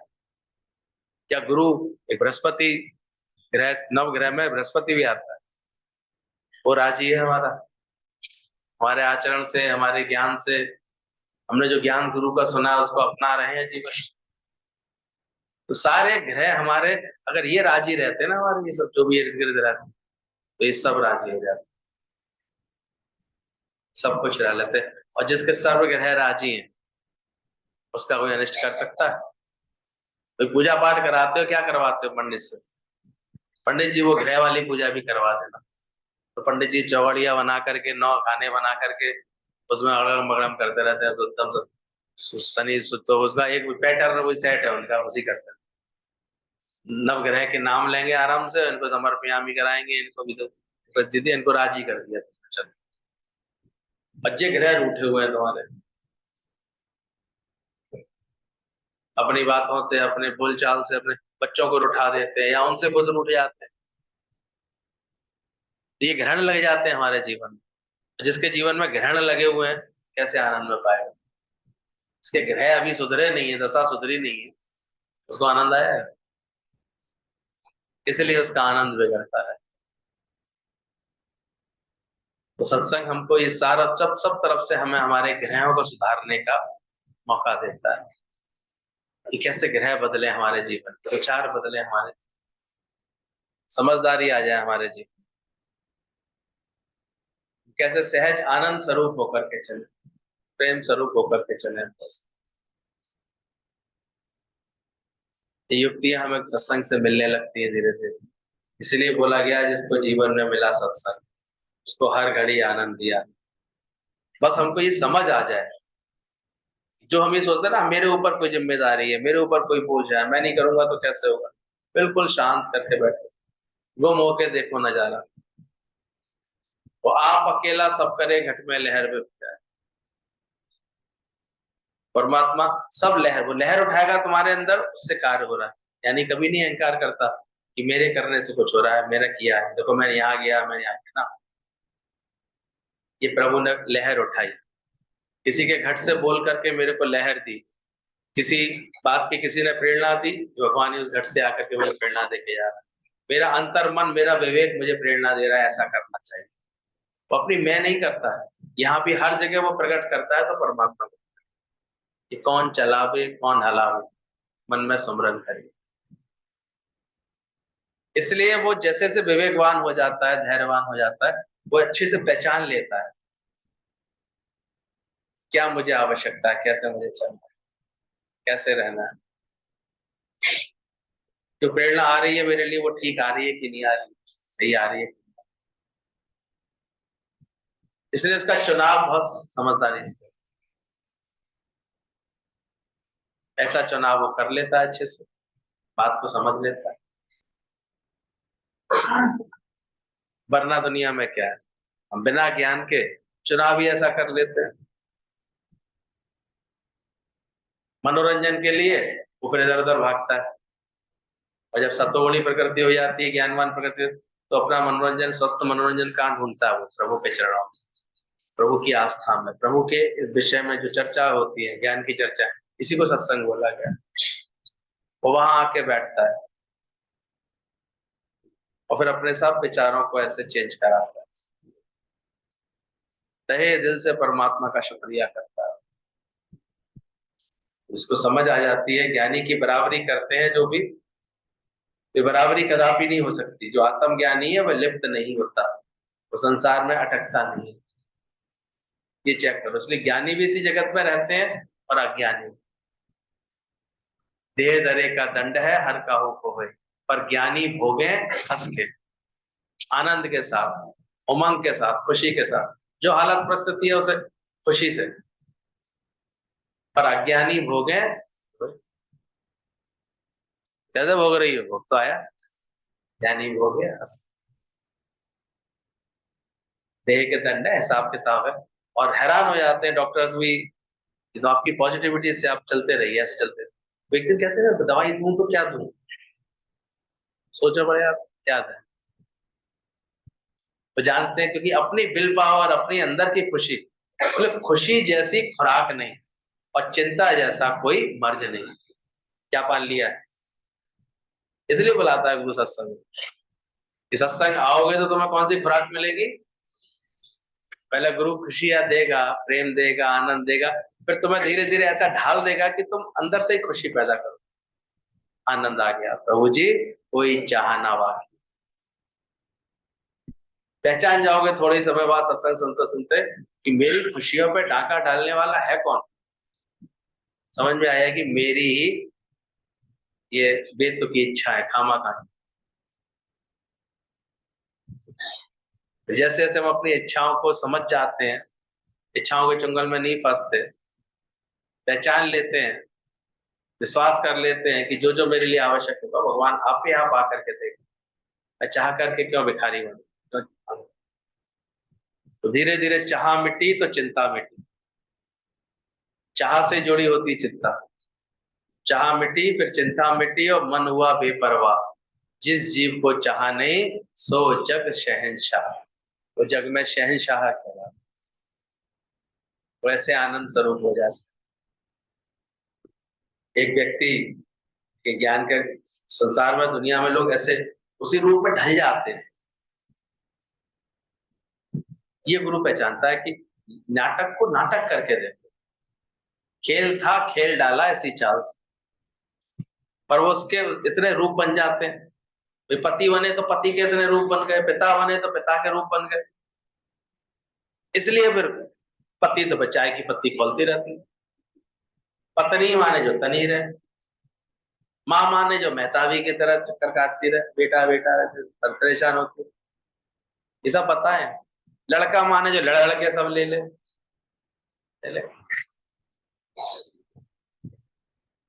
क्या गुरु, एक बृहस्पति ग्रह, नव ग्रह में बृहस्पति भी आता है, वो राजी है हमारा? हमारे आचरण से, हमारे ज्ञान से, हमने जो ज्ञान गुरु का सुना है उसको अपना रहे हैं जीवन। तो सारे ग्रह हमारे, अगर ये राजी रहते ना, हमारे ये सब जो भी इर्द गिर्द रहते, तो ये सब राजी हो जाते, सब कुछ रह लेते। और जिसके सर्व ग्रह राजी हैं, उसका कोई अनिष्ट कर सकता है? कोई पूजा पाठ कराते हो, क्या करवाते हो पंडित से? पंडित जी वो ग्रह वाली पूजा भी करवा देना। तो पंडित जी चौगड़िया बना करके, 9 खाने बना करके उसमें अगड़म बगड़म करते रहते हैं, तो तब शनि तो उसका एक पैटर्न, वही सेट है उनका, उसी करते हैं। नवग्रह के नाम लेंगे आराम से, इनको समर्पयामी कराएंगे, इनको भी तो दीदी इनको राजी कर दिया। चल, बच्चे ग्रह रूठे हुए हैं तुम्हारे, अपनी बातों से, अपने बोलचाल से अपने बच्चों को रुठा देते हैं, या उनसे खुद रूठ जाते हैं। तो ये ग्रहण लग जाते हैं हमारे जीवन में। जिसके जीवन में ग्रहण लगे हुए हैं, कैसे आनंद में पाएगा? इसके ग्रह अभी सुधरे नहीं है, दशा सुधरी नहीं है, उसको आनंद आया है? इसलिए उसका आनंद बिगड़ता है। तो सत्संग हमको ये सारा सब तरफ से हमें हमारे ग्रहों को सुधारने का मौका देता है कि कैसे ग्रह बदले हमारे जीवन, विचार बदले हमारे, समझदारी आ जाए हमारे जीवन, कैसे सहज आनंद स्वरूप होकर के चले, प्रेम स्वरूप होकर के चले। बस ये युक्तियां हमें सत्संग से मिलने लगती है धीरे धीरे। इसलिए बोला गया, जिसको जीवन में मिला सत्संग, उसको हर घड़ी आनंद दिया। बस हमको ये समझ आ जाए, जो हम ये सोचते हैं ना, मेरे ऊपर कोई जिम्मेदारी है, मेरे ऊपर कोई बोझ है, मैं नहीं करूंगा तो कैसे होगा, बिल्कुल शांत करके बैठो, गुम होके देखो नजारा। वो आप अकेला सब करे, घट में लहर में जाए। परमात्मा सब लहर, वो लहर उठाएगा तुम्हारे अंदर, उससे कार्य हो रहा है। यानी कभी नहीं अहंकार करता कि मेरे करने से कुछ हो रहा है, मेरा किया है, देखो मैं यहाँ गया, मैं यहाँ गया ना। ये प्रभु ने लहर उठाई, किसी के घट से बोल करके मेरे को लहर दी, किसी बात की किसी ने प्रेरणा दी, भगवान उस घट से आकर के मुझे प्रेरणा देके जा रहा है। मेरा अंतर मन, मेरा विवेक मुझे प्रेरणा दे रहा है, ऐसा करना चाहिए। वो अपनी मैं नहीं करता है, यहाँ भी हर जगह वो प्रकट करता है। तो परमात्मा को कि कौन चलावे कौन हलावे, मन में सुमरन करे। इसलिए वो जैसे जैसे विवेकवान हो जाता है, धैर्यवान हो जाता है, वो अच्छे से पहचान लेता है क्या मुझे आवश्यकता है, कैसे मुझे चलना है, कैसे रहना है, जो प्रेरणा आ रही है मेरे लिए वो ठीक आ रही है कि नहीं आ रही, सही आ रही है। इसलिए उसका चुनाव बहुत समझदारी से, ऐसा चुनाव वो कर लेता है, अच्छे से बात को समझ लेता है। वरना दुनिया में क्या है, हम बिना ज्ञान के चुनाव ही ऐसा कर लेते हैं, मनोरंजन के लिए ऊपर इधर उधर भागता है। और जब सत्वगुणी प्रकृति हो जाती है, ज्ञानवान प्रकृति, तो अपना मनोरंजन, स्वस्थ मनोरंजन कहाँ ढूंढता है? वो प्रभु के चरणों में, प्रभु की आस्था में, प्रभु के इस विषय में जो चर्चा होती है, ज्ञान की चर्चा, इसी को सत्संग बोला गया। वो वहां आके बैठता है और फिर अपने सब विचारों को ऐसे चेंज कराता है, तहे दिल से परमात्मा का शुक्रिया करता है। उसको समझ आ जाती है, ज्ञानी की बराबरी करते हैं जो भी, ये बराबरी कदापि नहीं हो सकती। जो आत्म ज्ञानी है वह लिप्त नहीं होता, वो संसार में अटकता नहीं। ये चेक करो, इसलिए ज्ञानी भी इसी जगत में रहते हैं और अज्ञानी। देह दरे का दंड है, हर काहू को होए, पर ज्ञानी भोगे हंस के, आनंद के साथ, उमंग के साथ, खुशी के साथ। जो हालत परिस्थिति है उसे खुशी से, पर अज्ञानी भोगे कैसे भोग रही हो, भोग तो आया, ज्ञानी भोगे देह के दंड है, हिसाब किताब है। और हैरान हो जाते हैं डॉक्टर्स भी, तो आपकी पॉजिटिविटी से आप चलते रहिए, ऐसे चलते रहिए। वो एक दिन कहते हैं ना, दवाई दूं तो क्या दूं, सोचो बड़े आप क्या दें। तो जानते हैं क्योंकि अपनी विल पावर, अपनी अंदर की खुशी, मतलब खुशी जैसी खुराक नहीं और चिंता जैसा कोई मर्ज नहीं। क्या पान लिया है, इसलिए बुलाता है गुरु सत्संग। कि सत्संग आओगे तो तुम्हें कौन सी खुराक मिलेगी, पहले गुरु खुशियां देगा, प्रेम देगा, आनंद देगा, फिर तुम्हें धीरे धीरे ऐसा ढाल देगा कि तुम अंदर से ही खुशी पैदा करो। आनंद आ गया, प्रभु जी कोई चाह ना बाकी। पहचान जाओगे थोड़े समय बाद सत्संग सुनते सुनते कि मेरी खुशियों पे डाका डालने वाला है कौन। समझ में आया कि मेरी ही ये बेतुकी इच्छा है, खामा खानी। जैसे जैसे हम अपनी इच्छाओं को समझ जाते हैं, इच्छाओं के चुंगल में नहीं फंसते, पहचान लेते हैं, विश्वास कर लेते हैं कि जो जो मेरे लिए आवश्यक होगा भगवान आप ही आप आकर के देगा, मैं चाह करके क्यों भिखारी बनूं। तो धीरे धीरे चाह मिटी तो चिंता मिटी, चाह से जुड़ी होती चिंता, चाह मिटी फिर चिंता मिटी और मन हुआ बेपरवाह। जिस जीव को चाह नहीं सो जग शहंशाह, वो जग में शहंशाह कहला, वैसे आनंद स्वरूप हो जाता। एक व्यक्ति के ज्ञान के संसार में, दुनिया में लोग ऐसे उसी रूप में ढल जाते हैं। ये गुरु पहचानता है कि नाटक को नाटक करके देखो, खेल था खेल डाला ऐसी चाल से, पर वो उसके इतने रूप बन जाते हैं। वे पति बने तो पति के इतने रूप बन गए, पिता बने तो पिता के रूप बन गए। इसलिए फिर पति तो बचाए की पत्ती खोलती रहती, पत्नी माने जो तनी रहे, माँ माने जो मेहताबी की तरह चक्कर काटती रहे, बेटा बेटा परेशान होती। ये सब पता है। लड़का माने जो लड़ लड़ के सब ले ले, ले ले।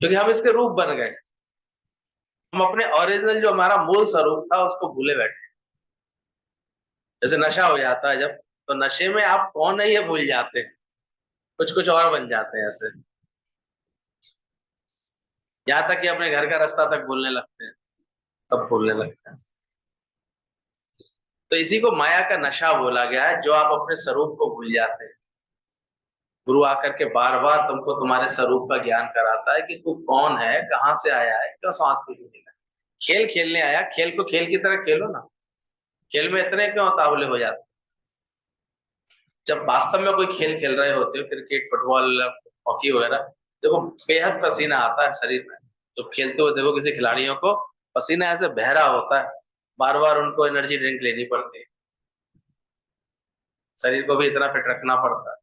क्योंकि हम इसके रूप बन गए, हम अपने ओरिजिनल जो हमारा मूल स्वरूप था उसको भूले बैठे। जैसे नशा हो जाता है जब, तो नशे में आप कौन है ये भूल जाते हैं, कुछ कुछ और बन जाते हैं ऐसे, यहाँ तक कि अपने घर का रास्ता तक भूलने लगते हैं, तब भूलने लगते हैं। तो इसी को माया का नशा बोला गया है, जो आप अपने स्वरूप को भूल जाते हैं। गुरु आकर के बार बार तुमको तुम्हारे स्वरूप का ज्ञान कराता है कि तू कौन है, कहाँ से आया है, क्यों सांस को लेगा। खेल खेलने आया, खेल को खेल की तरह खेलो ना, खेल में इतने क्यों उतावले हो जाते। जब वास्तव में कोई खेल खेल रहे होते हो, क्रिकेट, फुटबॉल, हॉकी वगैरह, देखो बेहद पसीना आता है शरीर में। तो खेलते हुए देखो किसी खिलाड़ियों को पसीना ऐसे बह रहा होता है, बार बार उनको एनर्जी ड्रिंक लेनी पड़ती है, शरीर को भी इतना फिट रखना पड़ता है।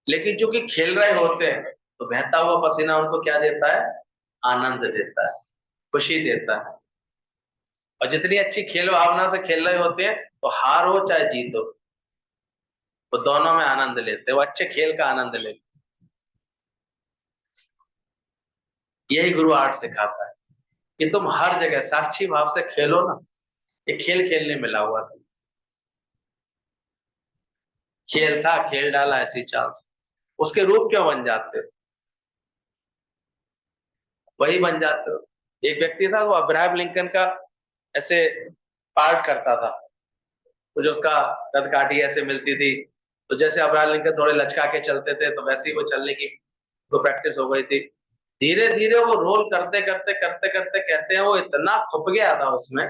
लेकिन चूंकि खेल रहे होते हैं तो बहता हुआ पसीना उनको क्या देता है, आनंद देता है, खुशी देता है। और जितनी अच्छी खेल भावना से खेल रहे होते हैं तो हार हो चाहे जीत हो, वो दोनों में आनंद लेते हैं, वो अच्छे खेल का आनंद लेते हैं। यही गुरु आर्ट सिखाता है कि तुम हर जगह साक्षी भाव से खेलो ना। ये खेल खेलने मिला हुआ था, खेल था खेल डाला ऐसी चाल से, उसके रूप क्यों बन जाते हो, वही बन जाते हो। एक व्यक्ति था वो अब्राहम लिंकन का ऐसे पार्ट करता था, तो जो उसका कद काठी ऐसे मिलती थी, तो जैसे अब्राहम लिंकन थोड़े लचका के चलते थे तो वैसे ही वो चलने की तो प्रैक्टिस हो गई थी। धीरे धीरे वो रोल करते करते करते करते कहते हैं वो इतना खुप गया था उसमें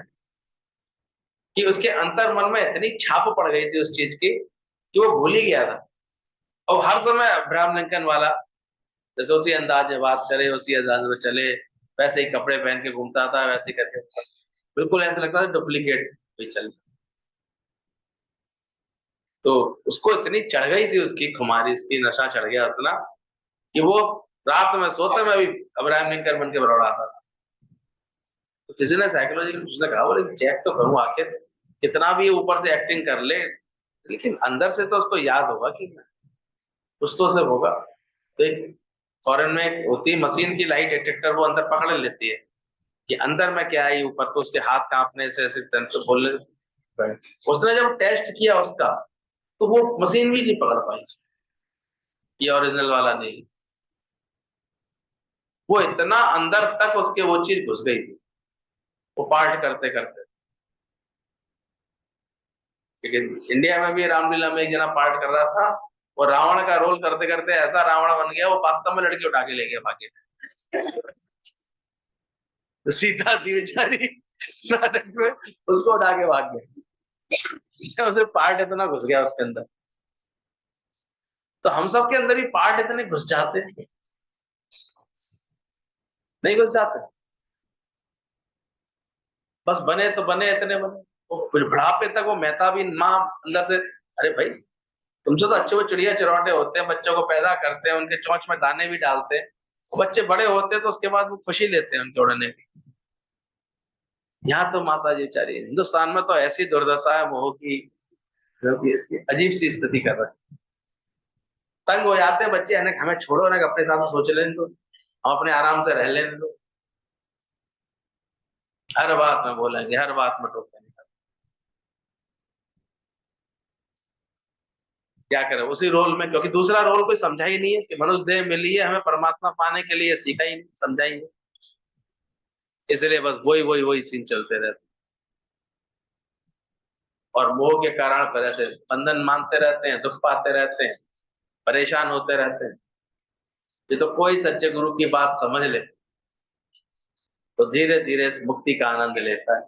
कि उसके अंतर मन में इतनी छाप पड़ गई थी उस चीज की कि वो भूल ही गया था। और हर समय अब्राहम लिंकन वाला, जैसे उसी अंदाज में बात करे, उसी अंदाज में चले, वैसे ही कपड़े पहन के घूमता था, वैसे ही करके बिल्कुल ऐसा लगता था डुप्लीकेट भी चल। तो उसको इतनी चढ़ गई थी उसकी खुमारी, उसकी नशा चढ़ गया उतना कि वो रात में सोते में भी अब्राहम लिंकन बन के बड़बड़ाता था। तो किसी ने साइकोलॉजिकल उसने कहा बोले चेक तो करूं आखिर, कितना भी ऊपर से एक्टिंग कर ले, लेकिन अंदर से तो उसको याद होगा कि कुछ तो सब होगा। तो एक फॉरेन में एक होती है मशीन की लाइट डिटेक्टर, वो अंदर पकड़ लेती है कि अंदर में क्या है, ऊपर तो उसके हाथ कांपने से ऐसे से बोलने। उसने जब टेस्ट किया उसका, तो वो मशीन भी नहीं पकड़ पाई, ये ओरिजिनल वाला नहीं। वो इतना अंदर तक उसके वो चीज घुस गई थी, वो पार्ट करते करते। लेकिन इंडिया में भी रामलीला में एक जना पार्ट कर रहा था, वो रावण का रोल करते करते ऐसा रावण बन गया, वो वास्तव में लड़की उठा के ले गया भागे। तो सीता थी बेचारी नाटक में, उसको उठा के भाग गया। उसे पार्ट इतना घुस गया उसके अंदर। तो हम सब के अंदर ही पार्ट इतने घुस जाते हैं, नहीं घुस जाते? बस बने तो बने, इतने बने वो फिर बुढ़ापे तक वो मेहता भी माँ अंदर से, अरे भाई तुमसे तो अच्छे वो चिड़िया चिरौटे होते हैं, बच्चों को पैदा करते हैं, उनके चोंच में दाने भी डालते हैं, वो बच्चे बड़े होते हैं तो उसके बाद वो खुशी लेते हैं उनके उड़ने की। यहाँ तो माता जी बेचारी, हिंदुस्तान में तो ऐसी दुर्दशा है मोह की, जो कि अजीब सी स्थिति कर रखी। तंग हो जाते हैं बच्चे, हमें छोड़ो ना, अपने साथ सोच लेने दो, हम अपने आराम से रह लेने दो। हर बात में बोलेंगे, हर बात में टोकेंगे। क्या करें उसी रोल में, क्योंकि दूसरा रोल कोई समझा ही नहीं है कि मनुष्य देह मिली है हमें परमात्मा पाने के लिए, सीखा ही नहीं, समझा ही नहीं। इसलिए बस वही वही वही सीन चलते रहते, और मोह के कारण फिर ऐसे बंधन मानते रहते हैं, दुख पाते रहते हैं, परेशान होते रहते हैं। ये तो कोई सच्चे गुरु की बात समझ ले तो धीरे धीरे इस मुक्ति का आनंद लेता है,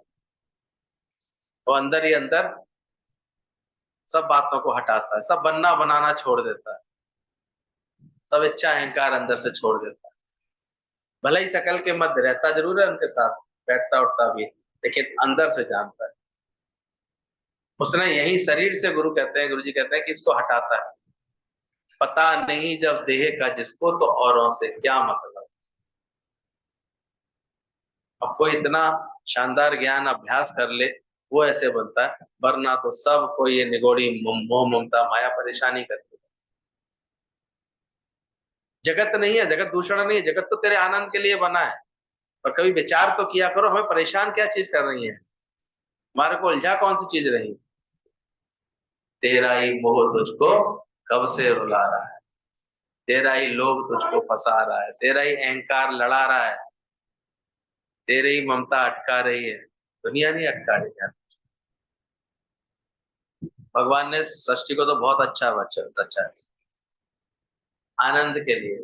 वो अंदर ही अंदर सब बातों को हटाता है, सब बनना बनाना छोड़ देता है, सब इच्छा अहंकार अंदर से छोड़ देता है। भले ही शकल के मध्य रहता जरूर है उनके साथ, बैठता उठता भी, लेकिन अंदर से जानता है। उसने यही शरीर से, गुरु कहते हैं, गुरु जी कहते हैं कि इसको हटाता है। पता नहीं जब देह का जिसको, तो औरों से क्या मतलब। अब कोई इतना शानदार ज्ञान अभ्यास कर ले, वो ऐसे बनता है, वरना तो सब कोई ये निगोड़ी मोह ममता माया परेशानी करती है। जगत नहीं है, जगत दूषण नहीं है, जगत तो तेरे आनंद के लिए बना है। पर कभी विचार तो किया करो, हमें परेशान क्या चीज कर रही है, हमारे को उलझा कौन सी चीज रही। तेरा ही मोह तुझको कब से रुला रहा है, तेरा ही लोभ तुझको फंसा रहा है, तेरा ही अहंकार लड़ा रहा है, तेरे ही ममता अटका रही है, दुनिया नहीं अटका रही है। भगवान ने सृष्टि को तो बहुत अच्छा रचा है, आनंद के लिए।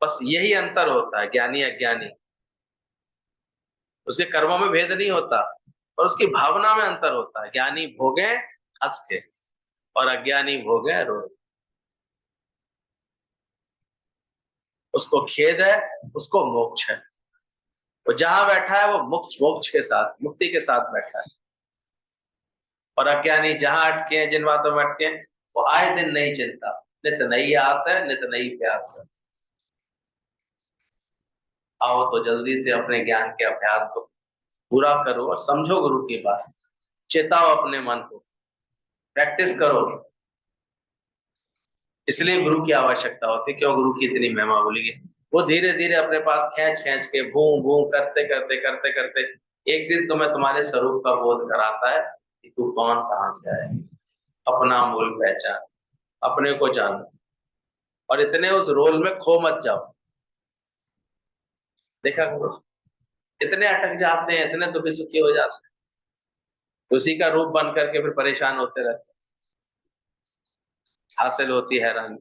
बस यही अंतर होता है ज्ञानी अज्ञानी, उसके कर्मों में भेद नहीं होता, और उसकी भावना में अंतर होता है। ज्ञानी भोगे हंस के, और अज्ञानी भोगे रो। उसको खेद है, उसको मोक्ष है। वो जहां बैठा है वो मोक्ष, मोक्ष के साथ, मुक्ति के साथ बैठा है। और अज्ञानी जहां अटके हैं, जिन बातों में अटके हैं, वो आए दिन नई चिंता, नित नई आस है, नित नई प्यास है। आओ तो जल्दी से अपने ज्ञान के अभ्यास को पूरा करो और समझो गुरु की बात, चेताओ अपने मन को, प्रैक्टिस करो। इसलिए गुरु की आवश्यकता होती है, क्यों गुरु की इतनी महिमा बोली गई। वो धीरे धीरे अपने पास खींच खींच के, भू भू करते करते करते करते, एक दिन तुम्हें तुम्हारे स्वरूप का बोध कराता है कि तू कौन, कहां से आया, अपना मूल पहचान, अपने को जानो, और इतने उस रोल में खो मत जाओ। देखा करो, इतने अटक जाते हैं, इतने दुखी सुखी हो जाते हैं, उसी का रूप बन करके फिर परेशान होते रहते, हासिल होती है हैरानी।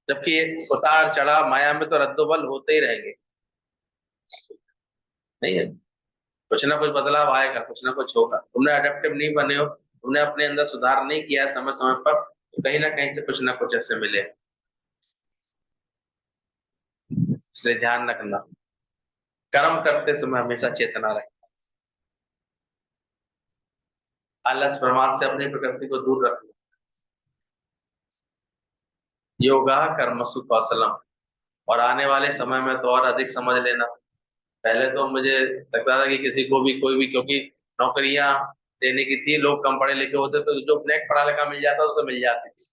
जबकि ये उतार चढ़ाव माया में तो रद्दोबल होते ही रहेंगे, नहीं है? कुछ ना कुछ बदलाव आएगा, कुछ ना कुछ होगा। तुमने अडेप्टिव नहीं बने हो, तुमने अपने अंदर सुधार नहीं किया समय समय पर, तो कहीं ना कहीं से कुछ ना कुछ ऐसे मिले। इसलिए ध्यान रखना, कर्म करते समय हमेशा चेतना रखना, आलस प्रमाद से अपनी प्रकृति को दूर रखना। योगा कर्मसु कौशलम। और आने वाले समय में तो और अधिक समझ लेना। पहले तो मुझे लगता था कि किसी को भी, कोई भी, क्योंकि नौकरियां देने की थी, लोग कम पढ़े लिखे होते तो जो नेट पढ़ा लिखा मिल जाता तो मिल जाती थी।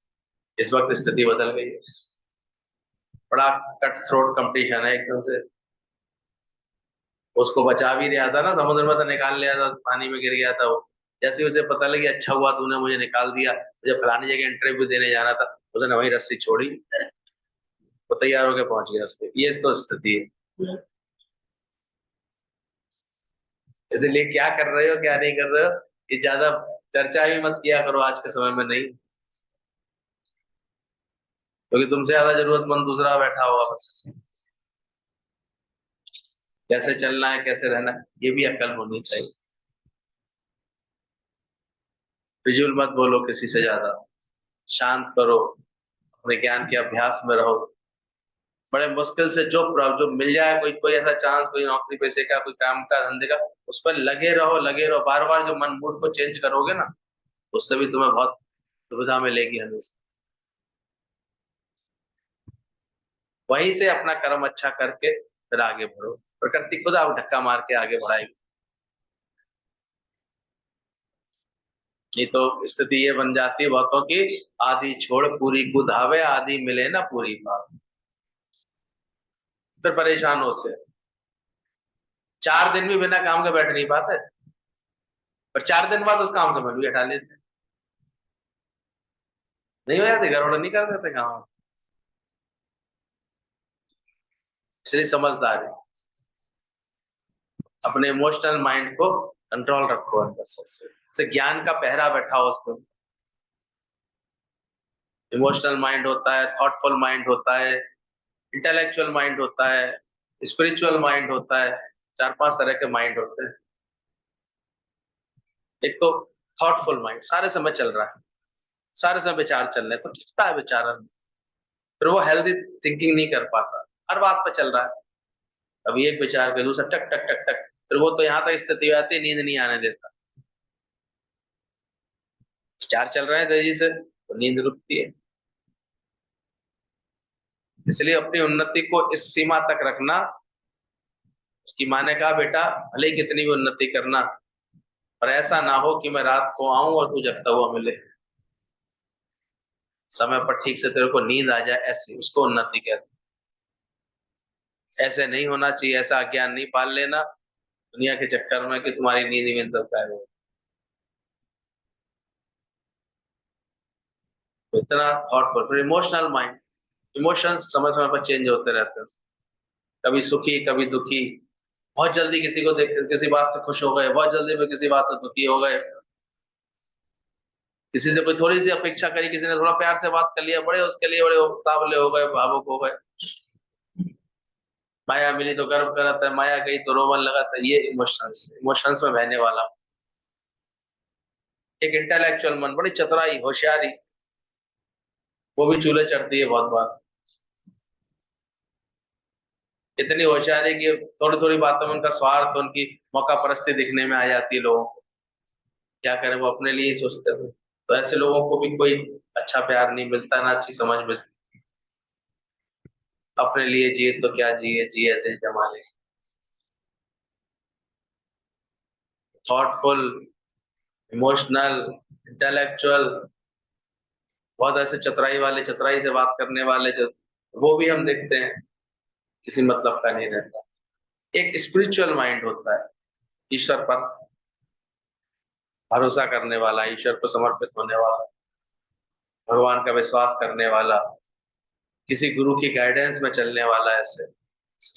इस वक्त स्थिति बदल गई है, बड़ा कट थ्रोट कंपटीशन है एकदम से। उसको बचा भी दिया था ना, समुद्र में से निकाल लिया था, पानी में गिर गया था वो। जैसे उसे पता लगी अच्छा हुआ तूने मुझे निकाल दिया, मुझे फलानी जगह इंटरव्यू देने जाना था, उसने वही रस्सी छोड़ी, वो तैयार होकर पहुंच गया उसके। ये तो स्थिति है। इसलिए क्या कर रहे हो क्या नहीं कर रहे हो, ये ज्यादा चर्चा भी मत किया करो आज के समय में, नहीं, क्योंकि तुमसे ज्यादा जरूरतमंद दूसरा बैठा होगा बस। कैसे चलना है, कैसे रहना है, ये भी अक्ल होनी चाहिए। फिजूल मत बोलो किसी से ज्यादा, शांत करो, अपने ज्ञान के अभ्यास में रहो। बड़े मुश्किल से जो मिल जाए, कोई कोई ऐसा चांस, कोई नौकरी पेशे का, कोई काम का, धंधे का, उस पर लगे रहो, लगे रहो। बार बार जो मन मूड को चेंज करोगे ना, उससे भी तुम्हें बहुत सुविधा मिलेगी हमेशा। वहीं से अपना कर्म अच्छा करके फिर आगे बढ़ो, प्रकृति खुद आप धक्का मार के आगे बढ़ाएगी। नहीं तो स्थिति ये बन जाती है बहुतों की, आधी छोड़ पूरी को धावे, आधी मिले ना पूरी बात, फिर परेशान होते हैं। 4 दिन भी बिना काम के बैठ नहीं पाते, पर 4 दिन बाद उस काम से मन भी हटा लेते हैं। नहीं हो जाते, गड़बड़ नहीं कर देते काम। इसलिए समझदारी, अपने इमोशनल माइंड को कंट्रोल रखो अंदर से ज्ञान का पहरा बैठा हो उसको। इमोशनल माइंड होता है, थॉटफुल माइंड होता है, इंटेलेक्चुअल माइंड होता है, स्पिरिचुअल माइंड होता है। 4-5 तरह के माइंड होते हैं। एक तो थॉटफुल माइंड, सारे समय चल रहा है, सारे समय विचार चल रहे हैं, तो कितना है विचार, फिर वो हेल्दी थिंकिंग नहीं कर पाता, हर बात पे चल रहा है, अभी एक विचार पे दूसरा टक टक टक टक, फिर वो तो यहाँ तक स्थिति आती है नींद नहीं आने देता। विचार चल रहे हैं तेजी से तो नींद रुकती है। इसलिए अपनी उन्नति को इस सीमा तक रखना। उसकी माँ ने कहा बेटा भले ही कितनी भी उन्नति करना, पर ऐसा ना हो कि मैं रात को आऊं और तू जगता हुआ मिले, समय पर ठीक से तेरे को नींद आ जाए, ऐसी उसको उन्नति कहते हैं। ऐसे नहीं होना चाहिए, ऐसा अज्ञान नहीं पाल लेना दुनिया के चक्कर में कि तुम्हारी नींद ही नींद गायब हो। तो इतना थॉटफुल, फिर इमोशनल माइंड, इमोशंस समय समय पर चेंज होते रहते हैं, कभी सुखी कभी दुखी। बहुत जल्दी किसी को देख किसी बात से खुश हो गए, बहुत जल्दी में किसी बात से दुखी हो गए, किसी से कोई थोड़ी सी अपेक्षा करी, किसी ने थोड़ा प्यार से बात कर लिया, बड़े उसके लिए बड़े उतावले हो गए, भावुक हो गए। माया मिली तो गर्व करता है, माया गई तो रोवन लगाता है। ये इमोशंस, इमोशंस में बहने वाला। एक इंटेलेक्चुअल मन, बड़ी चतुराई होशियारी, वो भी चूल्हे चढ़ती है बहुत बार। इतनी होशियारी कि थोड़ी थोड़ी बातों में उनका स्वार्थ, उनकी मौका परस्ती दिखने में आ जाती है लोगों को। क्या करें, वो अपने लिए ही सोचते हैं, तो ऐसे लोगों को भी कोई अच्छा प्यार नहीं मिलता, ना अच्छी समझ मिलती। अपने लिए जिए तो क्या जिए, जिए दिल जमाने। थॉटफुल, इमोशनल, इंटेलेक्चुअल, बहुत ऐसे चतुराई वाले, चतुराई से बात करने वाले जो, वो भी हम देखते हैं किसी मतलब का नहीं रहता। एक स्पिरिचुअल माइंड होता है, ईश्वर पर भरोसा करने वाला, ईश्वर को समर्पित होने वाला, भगवान का विश्वास करने वाला, किसी गुरु की गाइडेंस में चलने वाला, ऐसे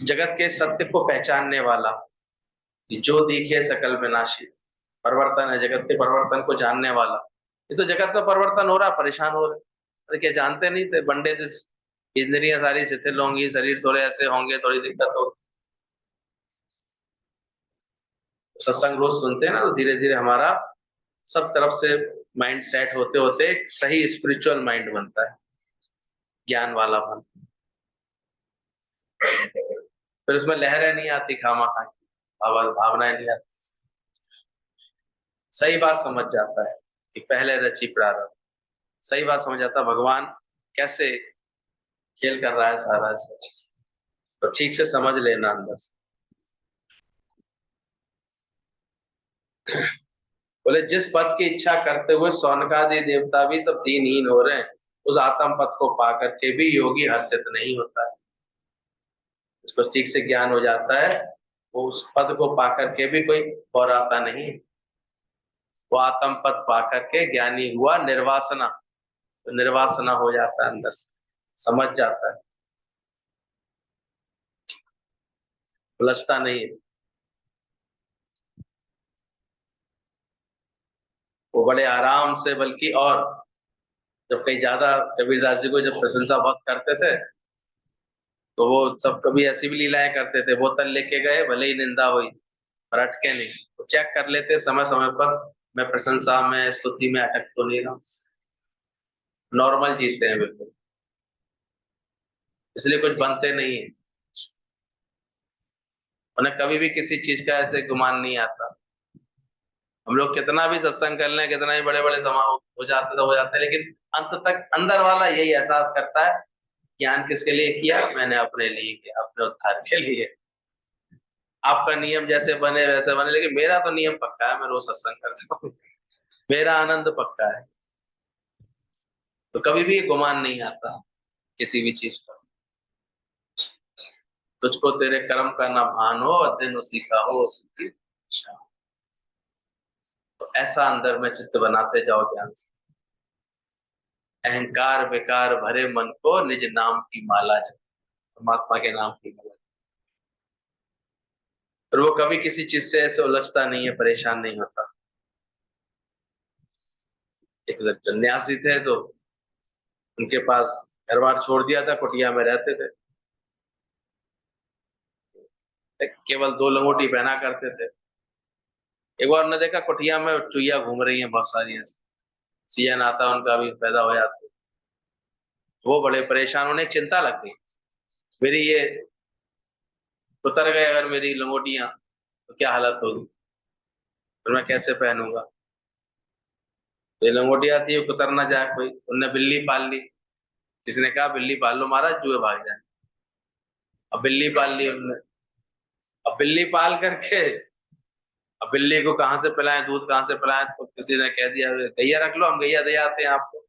जगत के सत्य को पहचानने वाला, कि जो दिखे सकल विनाशी, परिवर्तन है, जगत के परिवर्तन को जानने वाला। ये तो जगत में परिवर्तन हो रहा, परेशान हो रहे, अरे क्या जानते नहीं थे बंडे दिस, इंद्रियां सारी शिथिल होंगी, शरीर थोड़े ऐसे होंगे, थोड़ी दिक्कत हो। सत्संग रोज सुनते हैं ना, तो धीरे धीरे हमारा सब तरफ से माइंड सेट होते होते एक सही स्पिरिचुअल माइंड बनता है, ज्ञान वाला मन। फिर उसमें लहरें नहीं आती खामा खा की, भावनाएं नहीं आती, सही बात समझ जाता है कि पहले रची प्रारंभ, सही बात समझ जाता है भगवान कैसे खेल कर रहा है सारा चीज, तो ठीक से समझ लेना अंदर से। बोले जिस पद की इच्छा करते हुए सौनकादि देवता भी सब दीनहीन हो रहे हैं, उस आत्म पद को पा करके भी योगी हर्षित नहीं होता है। उसको ठीक से ज्ञान हो जाता है, वो उस पद को पा करके भी कोई बौराता नहीं। वो आत्म पद पा करके ज्ञानी हुआ निर्वासना, तो निर्वासना हो जाता है, अंदर से समझ जाता है, उलझता नहीं है। वो बड़े आराम से, बल्कि और जब कहीं ज्यादा कबीरदास जी को जब प्रशंसा बहुत करते थे, तो वो सब कभी ऐसी भी लीलाएं करते थे, बोतल लेके गए, भले ही निंदा हुई पर अटके नहीं, वो चेक कर लेते समय समय पर, मैं प्रशंसा में स्तुति में अटक तो नहीं रहा, नॉर्मल जीते हैं बिल्कुल, इसलिए कुछ बनते नहीं है। उन्हें कभी भी किसी चीज का ऐसे गुमान नहीं आता। हम लोग कितना भी सत्संग कर लें, कितना ही बड़े बड़े समारोह हो जाते हैं, लेकिन अंत तक अंदर वाला यही एहसास करता है, ज्ञान किसके लिए किया, मैंने अपने लिए किया, अपने उद्धार के लिए। आपका नियम जैसे बने वैसे बने, लेकिन मेरा तो नियम पक्का है, मैं रोज सत्संग करता हूँ, मेरा आनंद पक्का है। तो कभी भी ये गुमान नहीं आता किसी भी चीज का। तुझको तेरे कर्म का ना भान हो, और दिन उसी का हो उसी की इच्छा। तो ऐसा अंदर में चित्त बनाते जाओ ज्ञान से। अहंकार विकार भरे मन को निज नाम की माला जप, परमात्मा के नाम की माला। और वो कभी किसी चीज से ऐसे उलझता नहीं है, परेशान नहीं होता। एक सन्यासी थे, तो उनके पास घर बार छोड़ दिया था, कुटिया में रहते थे, केवल दो लंगोटी पहना करते थे। एक बार उन्होंने देखा कुटिया में चुईया घूम रही हैं बहुत सारी, ऐसी सीजन आता उनका भी पैदा हो जाता, वो बड़े परेशान, उन्हें एक चिंता लग गई, मेरी ये उतर गए अगर मेरी लंगोटियां, तो क्या हालत होगी, फिर मैं कैसे पहनूंगा। तो ये लंगोटिया थी, वो कुतर ना जाए कोई, उनने बिल्ली पाल ली। किसी ने कहा बिल्ली पाल लो महाराज, जुए भाग जाए। अब बिल्ली पाल ली उनने। अब बिल्ली पाल करके, अब बिल्ली को कहाँ से पिलाएं, दूध कहाँ से पिलाएं, तो किसी ने कह दिया गैया रख लो, हम गैया दे आते हैं आपको,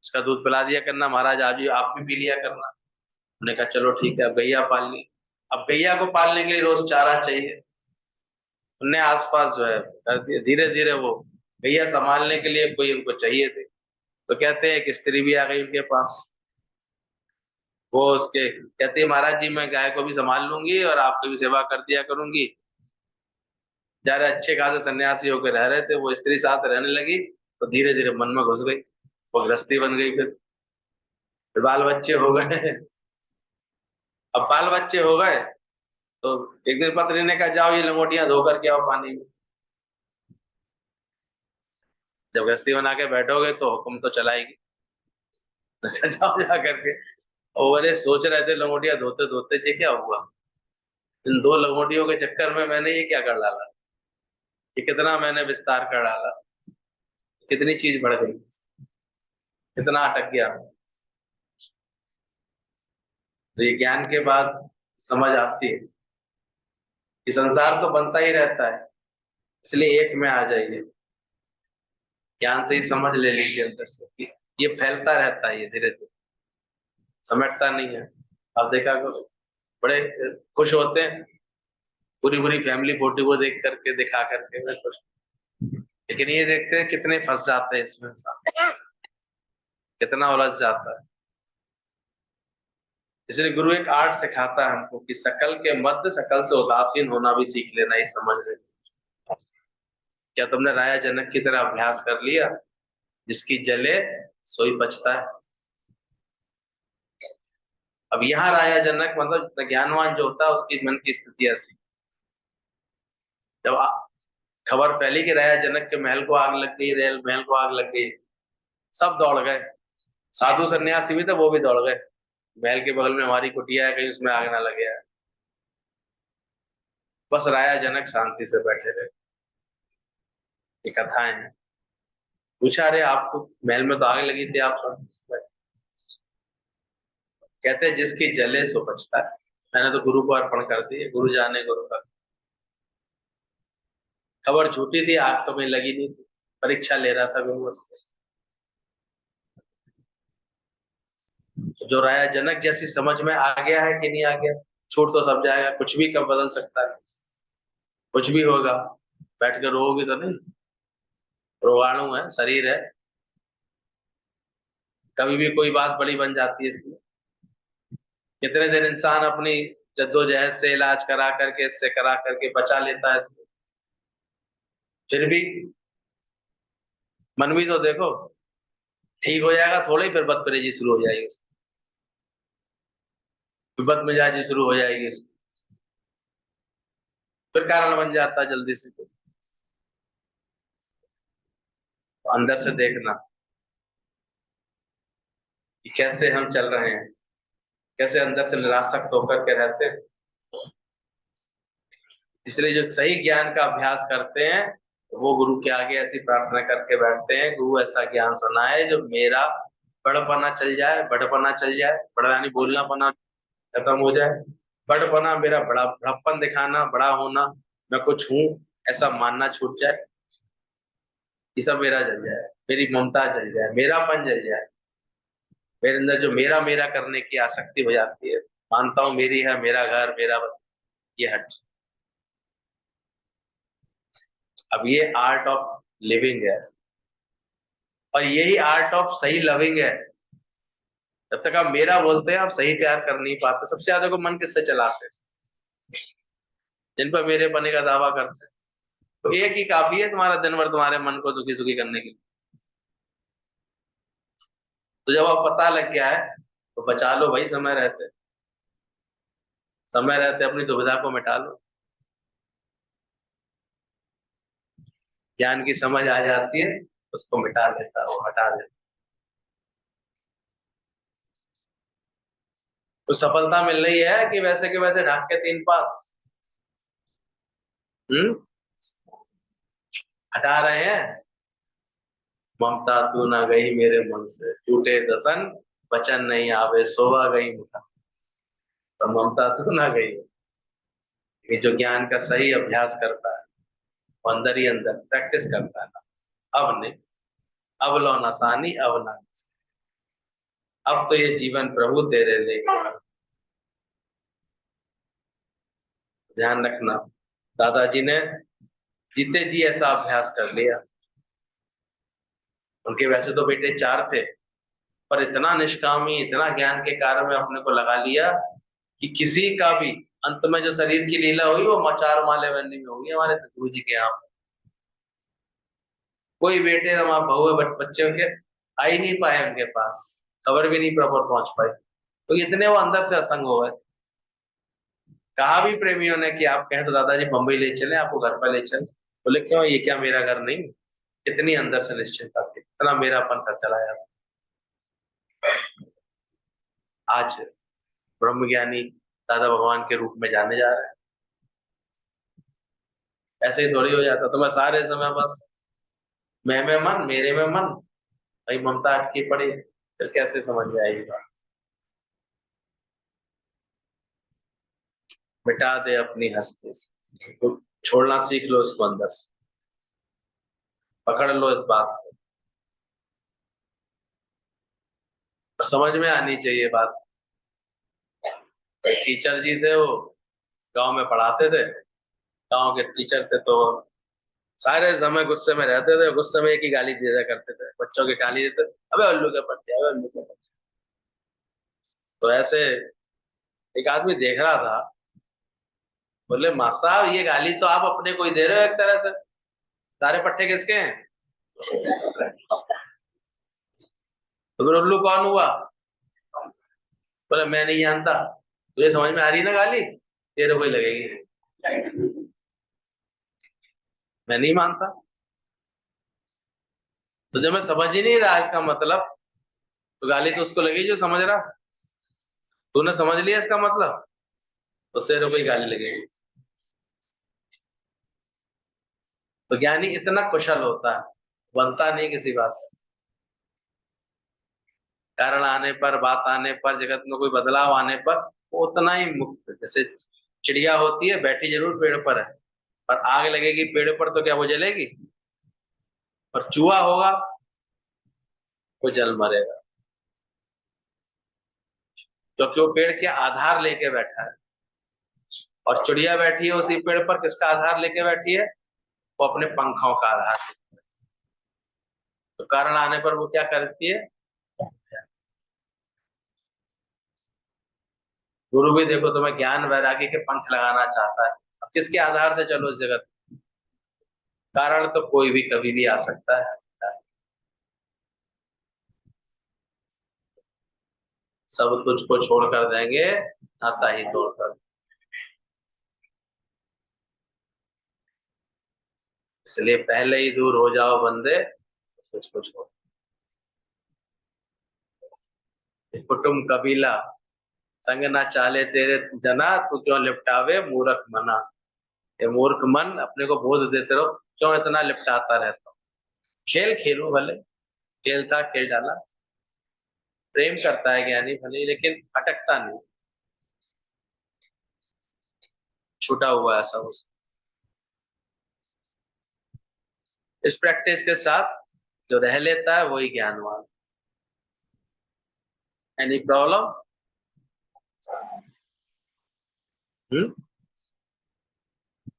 उसका दूध पिला दिया करना महाराज, आज आप भी पी लिया करना। उन्होंने कहा चलो ठीक है, अब गैया पाल ली। अब गैया को पालने के लिए रोज चारा चाहिए, उनने आसपास जो है कर दिया, धीरे धीरे वो गैया संभालने के लिए कोई उनको चाहिए थे। तो कहते हैं एक स्त्री भी आ गई उनके पास, वो उसके कहती है महाराज जी मैं गाय को भी संभाल लूंगी और आपकी भी सेवा कर दिया करूंगी। जरा अच्छे खासे सन्यासी होकर रह रहे थे, वो स्त्री साथ रहने लगी, तो धीरे धीरे मन में घुस गई, वो गृहस्थी बन गई। फिर बाल बच्चे हो गए। अब बाल बच्चे हो गए, तो एक दिन पत्नी ने कहा जाओ ये लंगोटियां धो करके आओ पानी में। जब गृहस्थी बना के बैठोगे तो हुक्म तो चलाएगी। जाओ जा करके। और बोले सोच रहे थे लंगोटियां धोते धोते ये क्या हुआ, इन दो लंगोटियों के चक्कर में मैंने ये क्या कर डाला, ये कितना मैंने विस्तार कर डाला, कितनी चीज बढ़ गई, कितना अटक गया। तो ये ज्ञान के बाद समझ आती है कि संसार तो बनता ही रहता है, इसलिए एक में आ जाइए, ज्ञान से ही समझ ले लीजिए अंदर से कि ये फैलता रहता है, ये धीरे धीरे समेटता नहीं है। अब देखा करो, बड़े खुश होते हैं पूरी पूरी फैमिली फोटो को देख करके, दिखा करके बड़े खुश, लेकिन ये देखते हैं कितने फंस जाते हैं इसमें इंसान, कितना उलझ जाता है। इसलिए गुरु एक आर्ट सिखाता है हमको कि सकल के मध्य सकल से उदासीन होना भी सीख लेना, ये समझ ले। क्या तुमने राजा जनक की तरह अभ्यास कर लिया, जिसकी जले सोई बचता है। अब यहाँ राजा जनक मतलब ज्ञानवान जो होता है, उसकी मन की स्थिति ऐसी, जब खबर फैली कि राजा जनक के महल को आग लग गई, रेल महल को आग लग गई, सब दौड़ गए। साधु सन्यासी भी थे, वो भी दौड़ गए, महल के बगल में हमारी कुटिया है, कहीं उसमें आग ना लगे। बस राजा जनक शांति से बैठे रहे। ये कथाएं हैं। पूछा अरे आपको महल में तो आग लगी थी, आप शांति से बैठे। कहते हैं जिसकी जले सो बचता है। मैंने तो गुरु को अर्पण कर दी, गुरु जाने गुरु का। खबर झूठी थी, आग तो में लगी नहीं थी, परीक्षा ले रहा था गुरु उससे। जो राजा जनक जैसी समझ में आ गया है कि नहीं आ गया, छूट तो सब जाएगा, कुछ भी कब बदल सकता है, कुछ भी होगा, बैठ कर रोओगे तो नहीं, रोगाणु है, शरीर है, कभी भी कोई बात बड़ी बन जाती है इसमें। कितने दिन इंसान अपनी जद्दोजहद से इलाज करा करके, इससे करा करके बचा लेता है इसको, फिर भी मन भी तो देखो, ठीक हो जाएगा थोड़ी, फिर बदपरहेजी शुरू हो जाएगी उसकी, फिर बदमिजाजी शुरू हो जाएगी उसकी, फिर कारण बन जाता है जल्दी से। तो अंदर से देखना कि कैसे हम चल रहे हैं, कैसे अंदर से निरासक्त होकर के रहते हैं। इसलिए जो सही ज्ञान का अभ्यास करते हैं वो गुरु के आगे ऐसी प्रार्थना करके बैठते हैं, गुरु ऐसा ज्ञान सुनाए जो मेरा बड़पना चल जाए, बड़पना चल जाए, बड़ा यानी बोलनापना खत्म हो जाए, बड़पना मेरा बड़ा बड़प्पन दिखाना, बड़ा होना, मैं कुछ हूं ऐसा मानना छूट जाए, ये सब मेरा जल जाए, मेरी ममता जल जाए, मेरापन जल जाए, मेरे अंदर जो मेरा मेरा करने की आसक्ति हो जाती है, मानता हूं मेरी है, मेरा घर मेरा ये हट जाए। अब ये आर्ट ऑफ लिविंग है, और यही आर्ट ऑफ सही लविंग है। जब तक आप मेरा बोलते हैं आप सही प्यार कर नहीं पाते। सबसे ज्यादा को मन किससे चलाते हैं? जिन पर मेरे पने का दावा करते हैं। तो एक ही काफी है तुम्हारा दिन भर तुम्हारे मन को दुखी सुखी करने के लिए। तो जब आप पता लग गया है तो बचा लो भाई, समय रहते, समय रहते अपनी दुविधा को मिटा लो। ज्ञान की समझ आ जाती है, उसको मिटा देता है, वो हटा देता। तो सफलता मिल रही है कि वैसे के वैसे ढाक के तीन पात हटा रहे हैं। ममता तू ना गई मेरे मन से, टूटे दसन वचन नहीं आवे, सोवा गई मुठा। तो ममता तू ना गई, ये जो ज्ञान का सही अभ्यास करता है वो अंदर ही अंदर प्रैक्टिस करता है ना, अब नहीं, अब लो नसानी, अब ना, अब तो ये जीवन प्रभु तेरे लेके। ध्यान रखना, दादाजी ने जीते जी ऐसा अभ्यास कर लिया। उनके वैसे तो बेटे चार थे, पर इतना निष्कामी, इतना ज्ञान के कार्य में अपने को लगा लिया कि किसी का भी अंत में जो शरीर की लीला हुई वो मचार माले वन्नी में हुई हमारे गुरु जी के यहाँ। कोई बेटे हमारे बहू बच्चे उनके आ ही नहीं पाए उनके पास, खबर भी नहीं प्रॉपर पहुंच पाई, तो इतने वो अंदर से असंग हो गए। कहा भी प्रेमियों ने कि आप कहें तो दादाजी बंबई ले चले, आपको घर पर ले चले। बोले क्यों, ये क्या मेरा घर नहीं? इतनी अंदर से निश्चिंतता थी, इतना मेरापन का चला जाता। आज ब्रह्मज्ञानी दादा भगवान के रूप में जाने जा रहे हैं। ऐसे ही थोड़ी हो जाता, तो मैं सारे समय बस मैं में मन, मेरे में मन, भाई ममता अटकी पड़ी, फिर कैसे समझ में आएगी बात। मिटा दे अपनी हस्ती से, तो छोड़ना सीख लो इसको, अंदर से पकड़ लो इस बात को, और समझ में आनी चाहिए बात। टीचर जी थे, वो गांव में पढ़ाते थे, गांव के टीचर थे, तो सारे समय गुस्से में रहते थे, गुस्से में एक ही गाली दे दिया करते थे, बच्चों के गाली देते, अबे उल्लू के पट्टे, अबे उल्लू के पट्टे। तो ऐसे एक आदमी देख रहा था, बोले माँ साहब ये गाली तो आप अपने को ही दे रहे हो एक तरह से, सारे पट्टे किसके हैं? तो फिर उल्लू कौन हुआ? बोले मैं नहीं जानता, तुझे समझ में आ रही ना गाली, तेरे को ही लगेगी, मैं नहीं मानता। तो जब मैं समझ ही नहीं रहा इसका मतलब, तो गाली तो उसको लगेगी जो समझ रहा। तूने समझ लिया इसका मतलब, तो तेरे को ही गाली लगेगी। तो ज्ञानी इतना कुशल होता है, बनता नहीं किसी बात से। कारण आने पर, बात आने पर, जगत में कोई बदलाव आने पर वो उतना ही मुक्त, जैसे चिड़िया होती है बैठी जरूर पेड़ पर है, और आग लगेगी पेड़ पर तो क्या वो जलेगी? और चूहा होगा वो जल मरेगा, क्योंकि वो पेड़ के आधार लेके बैठा है। और चिड़िया बैठी है उसी पेड़ पर, किसका आधार लेके बैठी है? वो अपने पंखों का आधार। तो कारण आने पर वो क्या करती है? गुरु भी देखो तुम्हें ज्ञान वैराग्य के पंख लगाना चाहता है, अब किसके आधार से चलो इस जगत? कारण तो कोई भी कभी भी आ सकता है, सब तुझको छोड़ कर देंगे, नाता ही तोड़कर। इसलिए पहले ही दूर हो जाओ बंदे, तुझको छोड़। कुटुंब कबीला संग ना चाले तेरे जना, तू क्यों लिपटावे मूर्ख मना। ये मूर्ख मन अपने को बोध देते रहो, क्यों इतना लिपटाता रहता हो? खेल खेलो भले, खेल था खेल डाला। प्रेम करता है ज्ञानी भले, लेकिन अटकता नहीं, छूटा हुआ है सब उसका। इस प्रैक्टिस के साथ जो रह लेता है वही ज्ञानवान। Any problem? हम्म,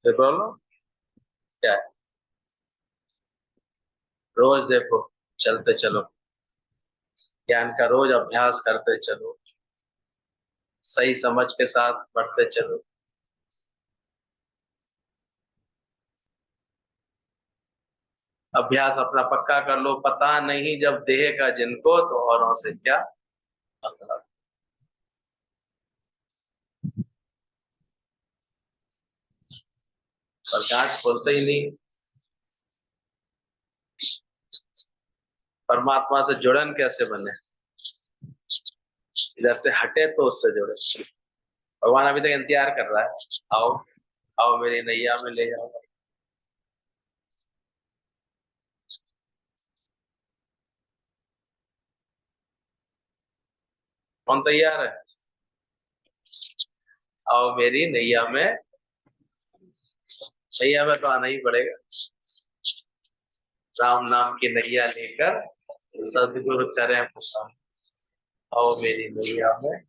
प्रॉब्लम क्या है? रोज देखो, चलते चलो, ज्ञान का रोज अभ्यास करते चलो, सही समझ के साथ बढ़ते चलो। अभ्यास अपना पक्का कर लो, पता नहीं जब देह का जिनको तो औरों से क्या मतलब। पर गांठ खोलते ही नहीं, परमात्मा से जुड़न कैसे बने? इधर से हटे तो उससे जुड़े। भगवान अभी तक इंतजार कर रहा है, आओ आओ मेरी नैया में ले जाओ। कौन तैयार है? आओ मेरी नैया में, नैया में तो आना ही पड़ेगा। राम नाम की नैया लेकर सदगुरु करें पुकार, आओ मेरी नैया में।